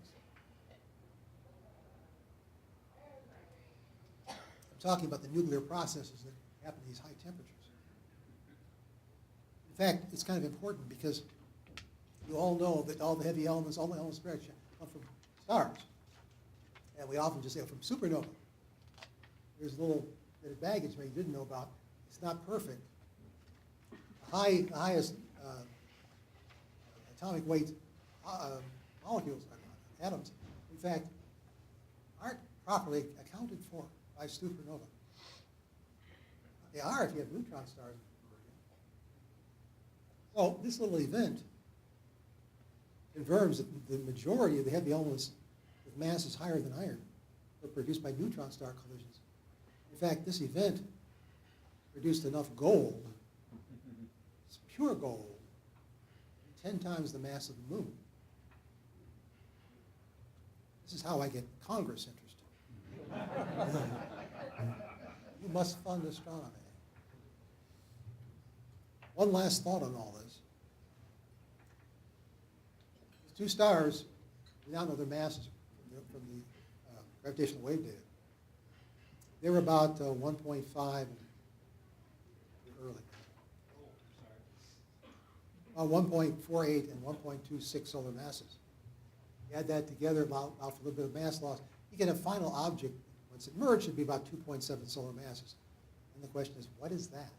I'm talking about the nuclear processes that happen at these high temperatures. In fact, it's kind of important because you all know that all the heavy elements, all the elements come from stars. And we often just say from supernova. There's a little bit of baggage maybe you didn't know about. It's not perfect. The highest atomic weight molecules, atoms, in fact, aren't properly accounted for by supernova. They are if you have neutron stars. So this little event confirms that the majority of the heavy elements with masses higher than iron were produced by neutron star collisions. In fact, this event produced enough gold, it's pure gold, 10 times the mass of the moon. This is how I get Congress interested. You must fund astronomy. One last thought on all this. These two stars, we now know their masses from the gravitational wave data. They were about 1.5 early. 1.48 and 1.26 solar masses. You add that together, allow for a little bit of mass loss, you get a final object. Once it merged, it'd be about 2.7 solar masses. And the question is, what is that?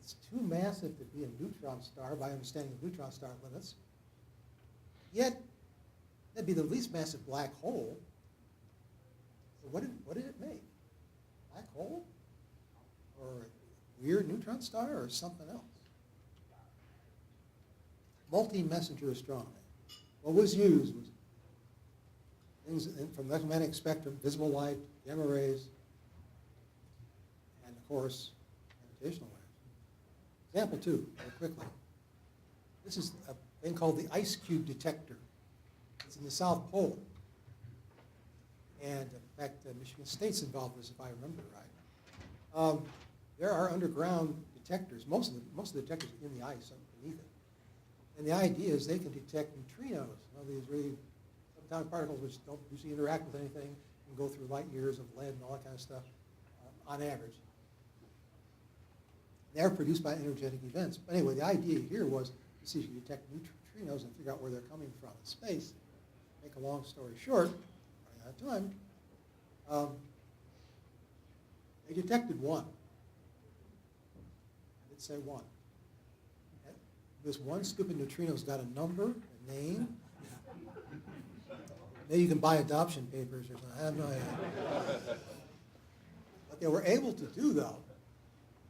It's too massive to be a neutron star by understanding of neutron star limits. Yet, that'd be the least massive black hole. So what did it make? Black hole? Or a weird neutron star or something else? Multi-messenger astronomy. What was used was things from the electromagnetic spectrum, visible light, gamma rays, and of course, gravitational waves. Example 2, very quickly. This is a thing called the ice cube detector. It's in the South Pole. And in fact, Michigan State's involved in this, if I remember right. There are underground detectors, most of the detectors in the ice underneath it. And the idea is they can detect neutrinos, these really subatomic particles which don't usually interact with anything and go through light years of lead and all that kind of stuff on average. They're produced by energetic events. But anyway, the idea here was to see if you detect neutrinos and figure out where they're coming from in space. Make a long story short, running out of time, they detected one. I did say one. This one stupid neutrino's got a number, a name. Maybe you can buy adoption papers or something. I have no idea. What they were able to do, though,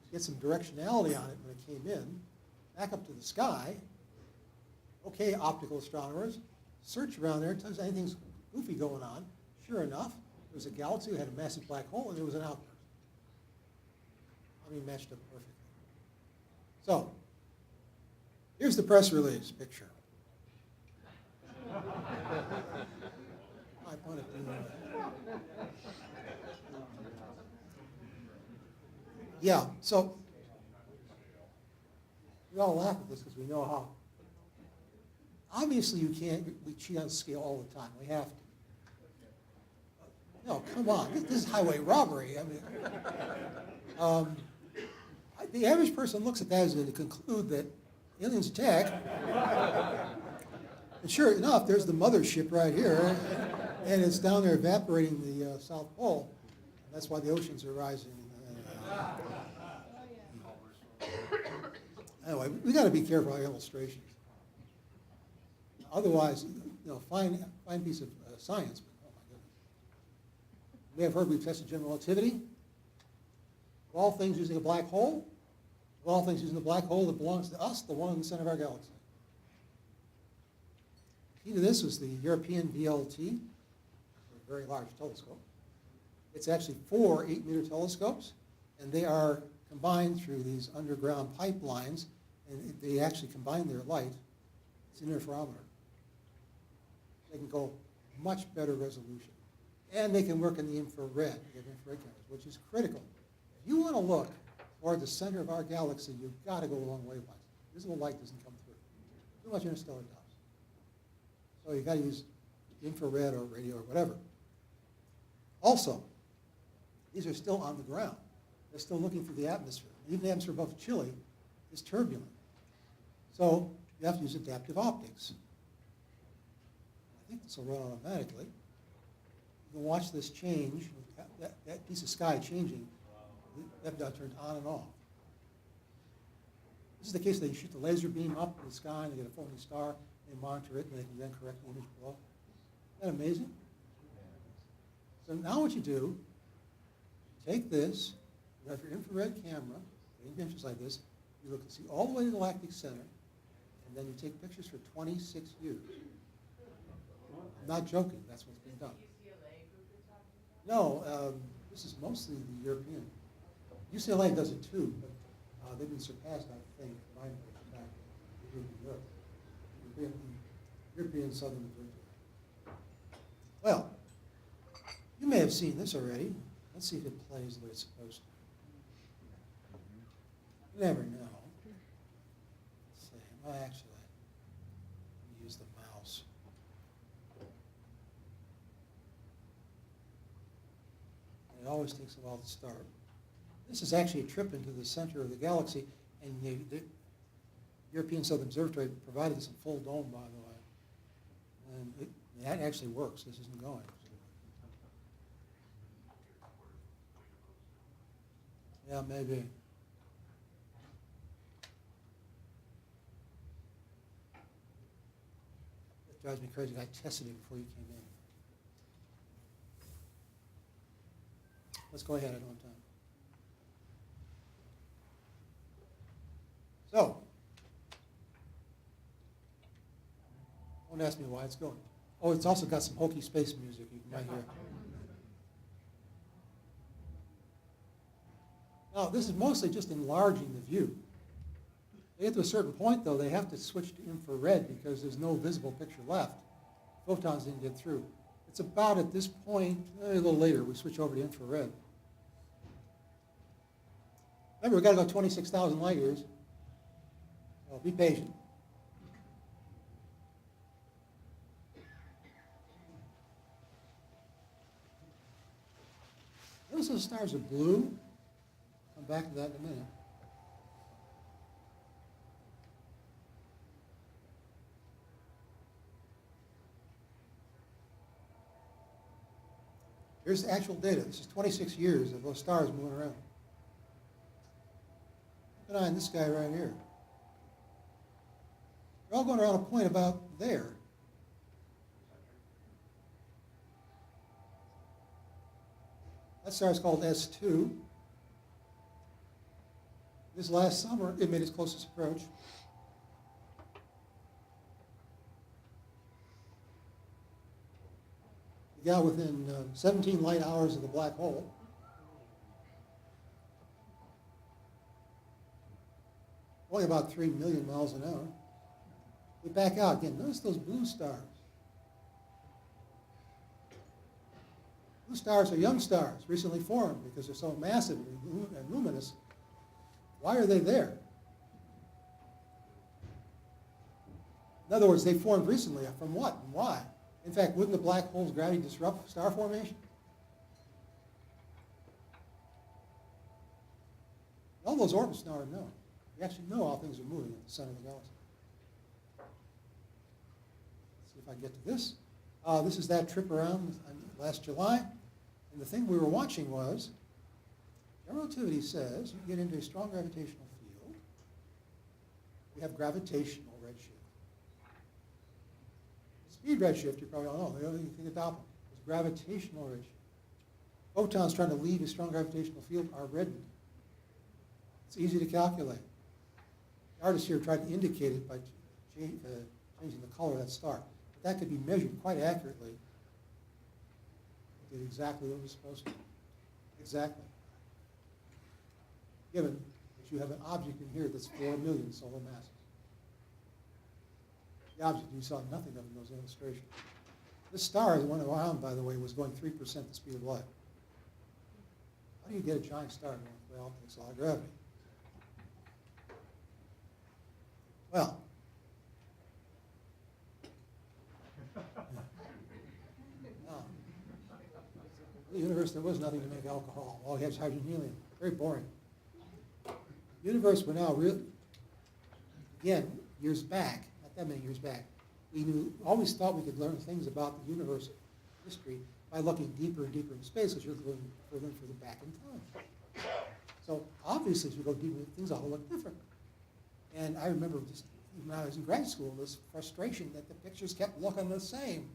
is get some directionality on it when it came in, back up to the sky. Okay, optical astronomers, search around there, tell us anything's goofy going on. Sure enough, there was a galaxy that had a massive black hole, and there was an outburst. I mean, matched up perfectly. So, here's the press release picture. I put it in there. Yeah, so we all laugh at this because we know how. Obviously, we cheat on scale all the time. We have to. No, come on. This is highway robbery. I mean, the average person looks at that as to conclude that aliens attack. And sure enough, there's the mothership right here, and it's down there evaporating the South Pole. And that's why the oceans are rising. Anyway, we got to be careful with illustrations. Otherwise, fine piece of science. But, oh my goodness. You may have heard we've tested general relativity. Of all things using a black hole, of all things using the black hole that belongs to us, the one in the center of our galaxy. The key to this was the European VLT, a very large telescope. It's actually 4 8-meter telescopes, and they are combined through these underground pipelines, and they actually combine their light. It's an interferometer. They can go much better resolution. And they can work in the infrared. They have infrared cameras, which is critical. If you want to look toward the center of our galaxy, you've got to go along wavelengths. Visible light doesn't come through. Too much interstellar does. So you've got to use infrared or radio or whatever. Also, these are still on the ground. They're still looking through the atmosphere. Even the atmosphere above Chile is turbulent. So you have to use adaptive optics. I think this will run automatically. You can watch this change, that piece of sky changing. That turned on and off. This is the case that you shoot the laser beam up in the sky and they get a floating star, they monitor it, and they can then correct the image below. Isn't that amazing? So now what you do, you take this, you have your infrared camera, taking pictures like this, you look and see all the way to the galactic center, and then you take pictures for 26 years. not joking, that's what's been done. UCLA group you're talking about? No, this is mostly the European. UCLA does it too, but they've been surpassed, I think, by the group in Europe. European Southern Observatory. Well, you may have seen this already. Let's see if it plays the way it's supposed to. You never know. Let's see. Well, actually, let me use the mouse. And it always takes a while to start. This is actually a trip into the center of the galaxy, and the European Southern Observatory provided this in full dome, by the way. And that actually works. This isn't going. Yeah, maybe. It drives me crazy. I tested it before you came in. Let's go ahead. I don't have time. So, don't ask me why it's going. Oh, it's also got some hokey space music you might hear. Now, this is mostly just enlarging the view. They get to a certain point, though, they have to switch to infrared because there's no visible picture left. Photons didn't get through. It's about at this point, a little later, we switch over to infrared. Remember, we've got to go 26,000 light years. So be patient. Notice those stars are blue. Come back to that in a minute. Here's the actual data. This is 26 years of those stars moving around. Keep an eye on this guy right here. They're all going around a point about there. That star is called S2. This last summer, it made its closest approach. It got within 17 light hours of the black hole. Only about 3 million miles an hour. We back out again. Notice those blue stars. Blue stars are young stars, recently formed because they're so massive and luminous. Why are they there? In other words, they formed recently. From what and why? In fact, wouldn't the black hole's gravity disrupt star formation? All those orbits now are known. We actually know how things are moving at the center of the galaxy. Let's see if I can get to this. This is that trip around last July. And the thing we were watching was, general relativity says you get into a strong gravitational field. We have gravitational redshift. Speed redshift, you probably all know. The other thing you think about is gravitational redshift. Photons trying to leave a strong gravitational field are reddened. It's easy to calculate. The artist here tried to indicate it by changing the color of that star. But that could be measured quite accurately. It did exactly what it was supposed to do. Exactly. Given that you have an object in here that's 4 million solar masses. The object you saw nothing of in those illustrations. This star, as it went around, by the way, was going 3% the speed of light. How do you get a giant star going? Well, it takes a lot of gravity. Well, in the universe, there was nothing to make alcohol. All you had was hydrogen and helium. Very boring. The universe, we're now really, again, years back, not that many years back, we always thought we could learn things about the universe history by looking deeper and deeper into space, because you're looking further and further back in time. So obviously, as we go deeper, things all look different. And I remember just even when I was in grad school, this frustration that the pictures kept looking the same.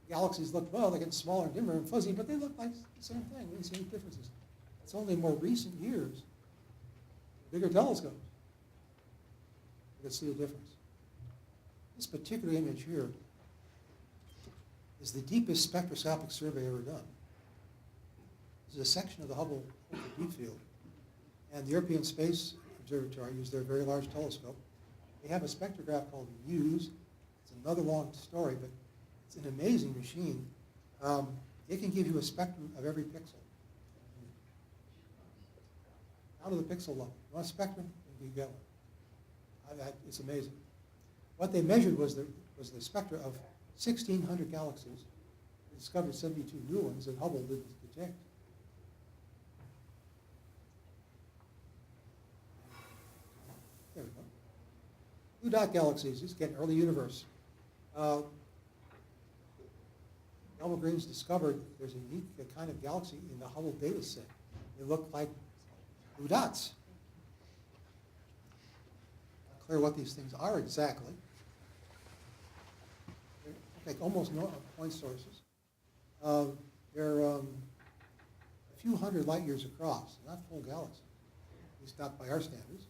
Galaxies looked, well, they're getting smaller and dimmer and fuzzy, but they look like the same thing. We didn't see any differences. It's only in more recent years, bigger telescopes, you can see a difference. This particular image here is the deepest spectroscopic survey ever done. This is a section of the Hubble Deep Field. And the European Space Observatory used their very large telescope. They have a spectrograph called MUSE. It's another long story, but it's an amazing machine. It can give you a spectrum of every pixel. Down to the pixel level. You want a spectrum? You get one. It's amazing. What they measured was the spectra of 1,600 galaxies. They discovered 72 new ones that Hubble didn't detect. There we go. Blue dot galaxies, this is again early universe. Elmer Green's discovered there's a unique kind of galaxy in the Hubble data set. They look like blue dots. Not clear what these things are exactly. They're like almost no point sources. They're a few hundred light years across, not full galaxy, at least not by our standards.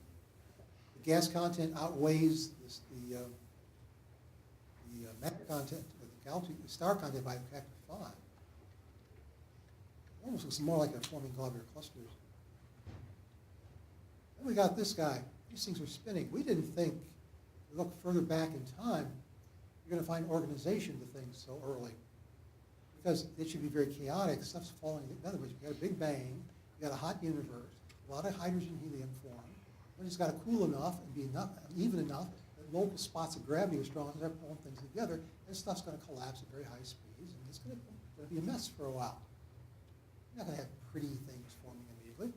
The gas content outweighs the matter content of the galaxy, the star content by a factor of 5. It almost looks more like they're forming globular clusters. Then we got this guy. These things are spinning. We didn't think, if we look further back in time, you're going to find organization to things so early. Because it should be very chaotic. Stuff's falling. In other words, you got a big bang, you got a hot universe, a lot of hydrogen helium formed. But it's got to cool enough and be enough, even enough that local spots of gravity are strong enough to pull things together, and stuff's going to collapse at very high speeds, and it's going to be a mess for a while. You're not going to have pretty things forming immediately.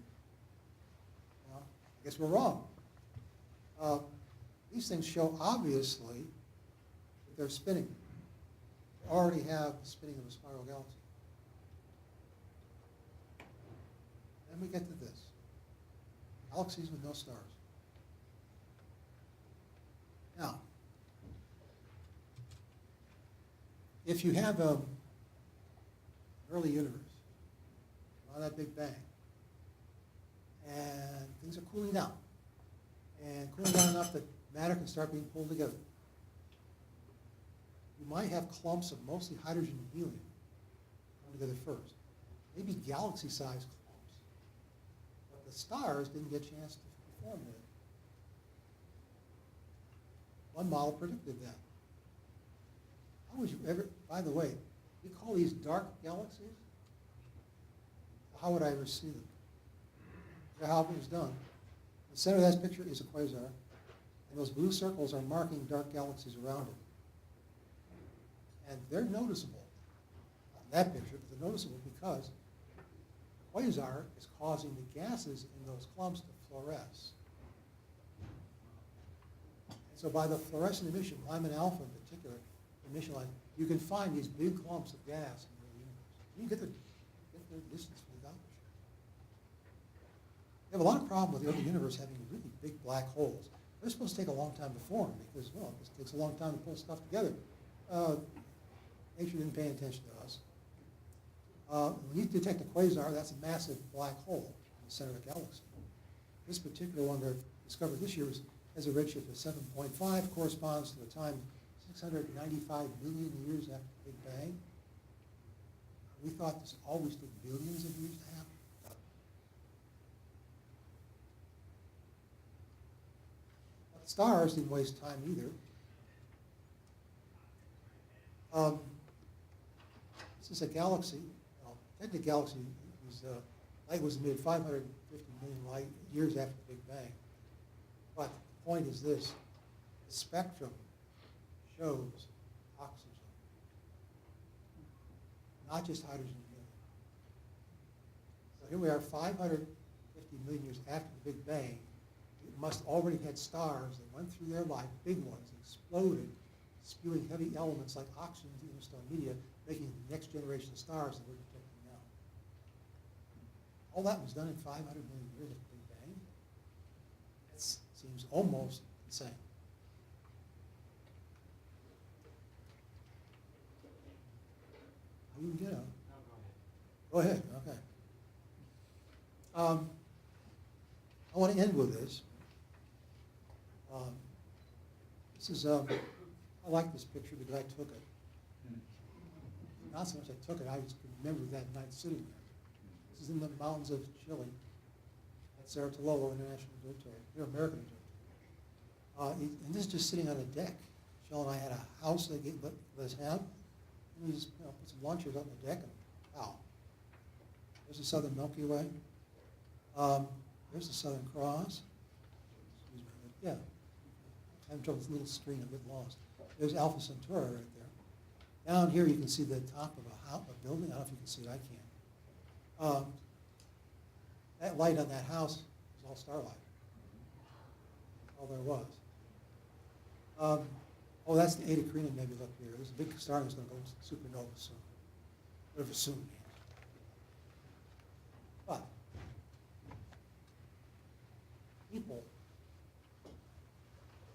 Well, I guess we're wrong. These things show obviously that they're spinning. They already have the spinning of a spiral galaxy. Then we get to this. Galaxies with no stars. Now, if you have an early universe, not that big bang, and things are cooling down, and cooling down enough that matter can start being pulled together, you might have clumps of mostly hydrogen and helium come together first, maybe galaxy-sized clumps, but the stars didn't get a chance to form yet. One model predicted that. How would you ever, by the way, we call these dark galaxies? How would I ever see them? That's how it was done. The center of that picture is a quasar, and those blue circles are marking dark galaxies around it. And they're noticeable. Not in that picture, but they're noticeable because the quasar is causing the gases in those clumps to fluoresce. So by the fluorescent emission, Lyman alpha in particular, emission line, you can find these big clumps of gas in the universe. You can get their distance from the galaxy. You have a lot of problem with the early universe having really big black holes. They're supposed to take a long time to form because, well, it takes a long time to pull stuff together. Nature didn't pay attention to us. When you detect a quasar, that's a massive black hole in the center of the galaxy. This particular one they're discovered this year has a redshift of 7.5, corresponds to the time 695 million years after the Big Bang. We thought this always took billions of years to happen. But stars didn't waste time either. This is a galaxy. Well, technically, galaxy was light was emitted 550 million light years after the Big Bang. But the point is this: the spectrum shows oxygen, not just hydrogen and helium. So here we are, 550 million years after the Big Bang. It must already had stars that went through their life, big ones, exploded, spewing heavy elements like oxygen into interstellar media, making the next generation of stars that we're detecting now. All that was done in 500 million years after the Big Bang. That seems almost insane. You can get out. No, go ahead. Go ahead, okay. I want to end with this. This is, I like this picture because I took it. not so much I took it, I just remembered that night sitting there. This is in the mountains of Chile, at Saratoga International Observatory, here American Observatory. And this is just sitting on a deck. Shell and I had a house they let us have. And we just put some lawn chairs out on the deck and wow. There's the Southern Milky Way. There's the Southern Cross. Excuse me, but yeah. I'm having trouble with this little screen, I get lost. There's Alpha Centauri right there. Down here you can see the top of a building. I don't know if you can see it, I can't. That light on that house is all starlight. All there was. Oh, that's the Eta Carinae Nebula up here. There's a big star that's going to go supernova soon. Whatever soon means. But people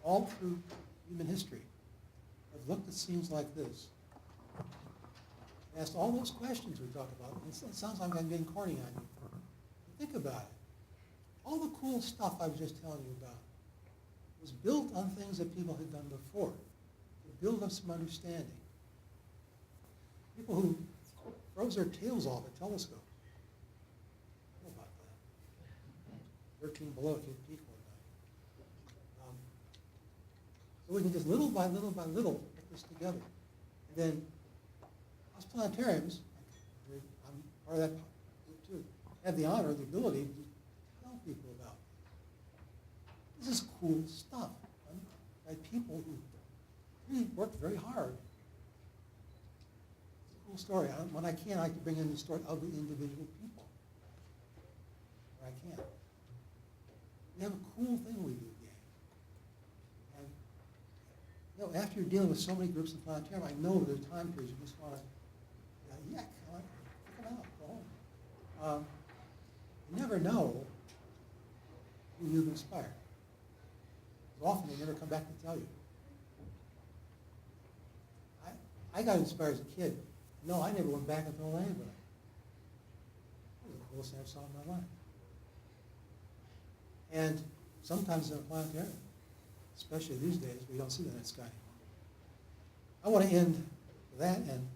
all through human history have looked at scenes like this, asked all those questions we talk about. It sounds like I'm being corny on you. But think about it. All the cool stuff I was just telling you about was built on things that people had done before to build up some understanding. People who froze their tails off at telescopes. How about that? 13 below Cape Peak one night. So we can just little by little by little put this together. And then us planetariums, I'm part of that group too, have the honor, the ability to tell people about it. This is cool stuff by people who really worked very hard. It's a cool story. When I can, I like to bring in the story of the individual people. Where I can. We have a cool thing we do, gang. And you know, after you're dealing with so many groups in planetarium, I know there are time periods you just want to, yeah, come on, pick them out, go home. You never know who you've inspired. Often they never come back to tell you. I got inspired as a kid. No, I never went back and told anybody. It was the coolest thing I saw in my life. And sometimes in a planetarium, especially these days, we don't see the night sky anymore. I want to end with that and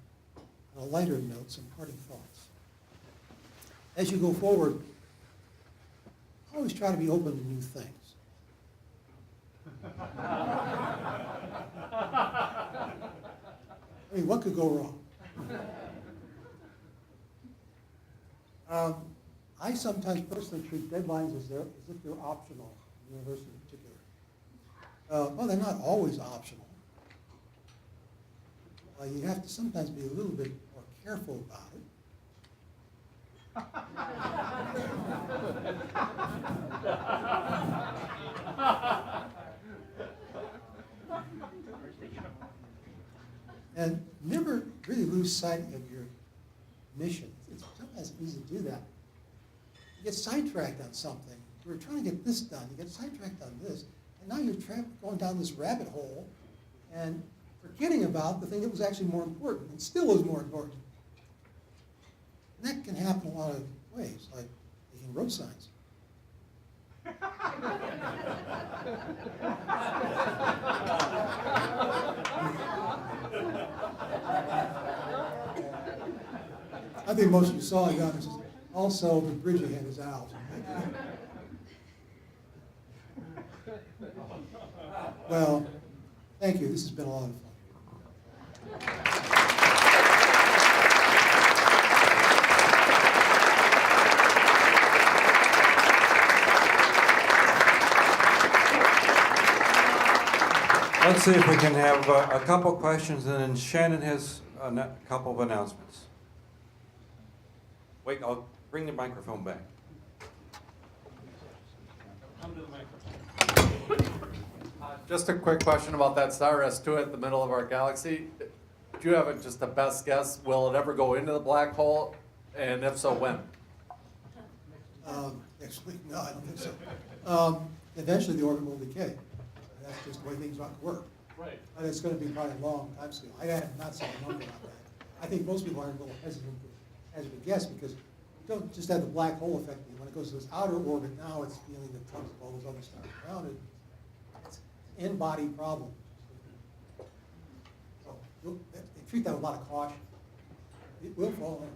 on a lighter note, some parting thoughts. As you go forward, always try to be open to new things. I mean, what could go wrong? I sometimes personally treat deadlines as if they're optional, in university in particular. Well, they're not always optional. You have to sometimes be a little bit more careful about it. And never really lose sight of your mission. It's sometimes easy to do that. You get sidetracked on something. We're trying to get this done. You get sidetracked on this. And now you're going down this rabbit hole and forgetting about the thing that was actually more important and still is more important. And that can happen a lot of ways, like making road signs. I think most of you saw it, guys. Also, the bridge ahead is out. Well, thank you. This has been a lot of fun. Let's see if we can have a couple questions, and then Shannon has a couple of announcements. Wait, I'll bring the microphone back. Come to the microphone. Just a quick question about that star S2 in the middle of our galaxy. Do you have just a best guess? Will it ever go into the black hole? And if so, when? Next week? No, I don't think so. Eventually, the orbit will decay. That's just the way things work. Right. And it's going to be probably a long time scale. I have not seen a number on that. I think most people are a little hesitant to guess because you don't just have the black hole effect. When it goes to this outer orbit, now it's feeling the tugs of all those other stars around it. It's an in-body problem. So they treat that with a lot of caution. It will fall in.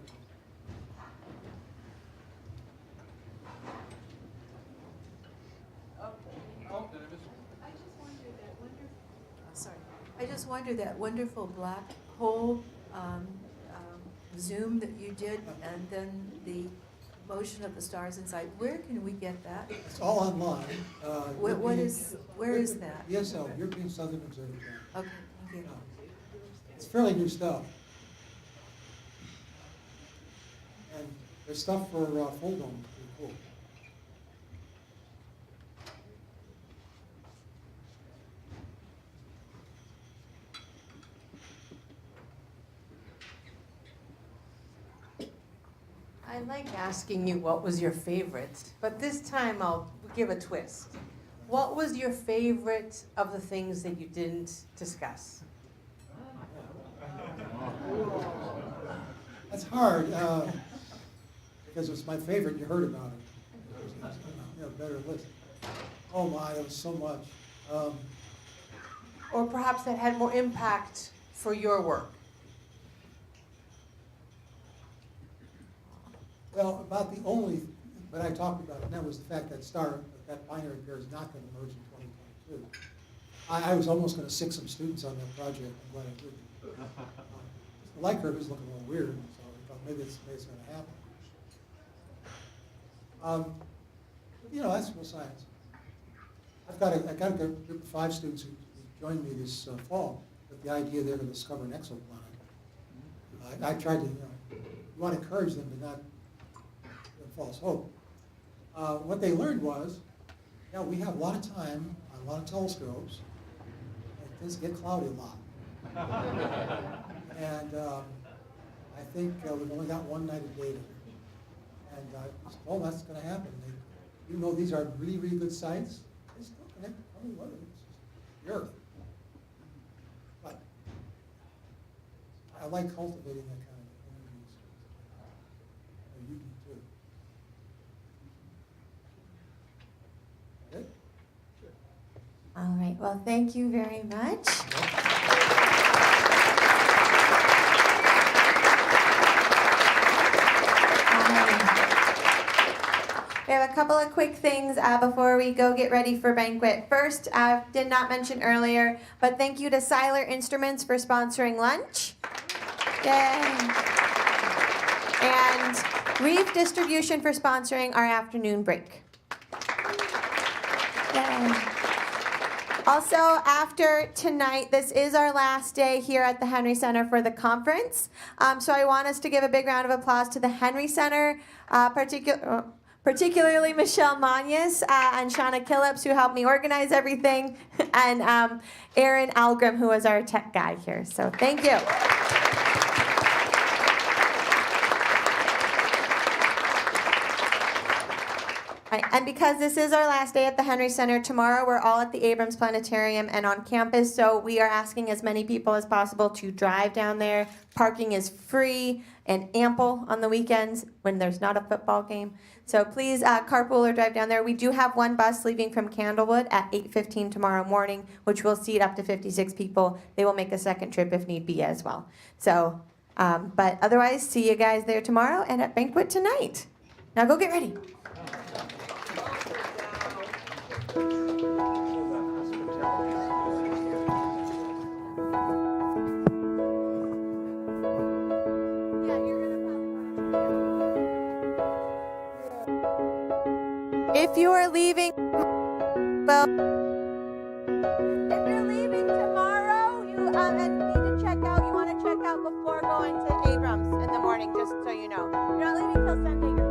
I just wondered that wonderful black hole zoom that you did, and then the motion of the stars inside. Where can we get that? It's all online. Where is that? ESO, European Southern Observatory. Okay, thank you. It's fairly new stuff. And there's stuff for full dome, pretty cool. I like asking you what was your favorite, but this time I'll give a twist. What was your favorite of the things that you didn't discuss? That's hard, because it's my favorite, you heard about it. You know, better list. Oh my, there was so much. Or perhaps that had more impact for your work? Well, about the only, but I talked about, and that was the fact that that binary pair is not going to merge in 2022. I was almost going to sick some students on that project. I'm glad I didn't. The light curve is looking a little weird, so I thought maybe it's going to happen. You know, that's real science. I've got a group of 5 students who joined me this fall with the idea they're going to discover an exoplanet. I tried to, you want to encourage them to not false hope. What they learned was, yeah, we have a lot of time on a lot of telescopes, and it tends to get cloudy a lot. And I think we've only got one night of data. And I said, well, that's going to happen. Even though these are really, really good sites, they still connect to cloudy weather. It's just the Earth. But I like cultivating that kind of community. You do too. All right, well, thank you very much. We have a couple of quick things before we go get ready for banquet. First, I did not mention earlier, but thank you to Seiler Instruments for sponsoring lunch. Yay. And Reef Distribution for sponsoring our afternoon break. Yay. Also, after tonight, this is our last day here at the Henry Center for the conference. So I want us to give a big round of applause to the Henry Center, particularly Michelle Manyas and Shauna Killips, who helped me organize everything, and Aaron Algrim, who was our tech guy here. So thank you. Right, and because this is our last day at the Henry Center, tomorrow we're all at the Abrams Planetarium and on campus, so we are asking as many people as possible to drive down there. Parking is free and ample on the weekends when there's not a football game. So please carpool or drive down there. We do have one bus leaving from Candlewood at 8:15 tomorrow morning, which will seat up to 56 people. They will make a second trip if need be as well. So, but otherwise, see you guys there tomorrow and at banquet tonight. Now go get ready. If you are leaving, well, if you're leaving tomorrow, you and need to check out. You want to check out before going to Abrams in the morning, just so you know. You're not leaving till Sunday.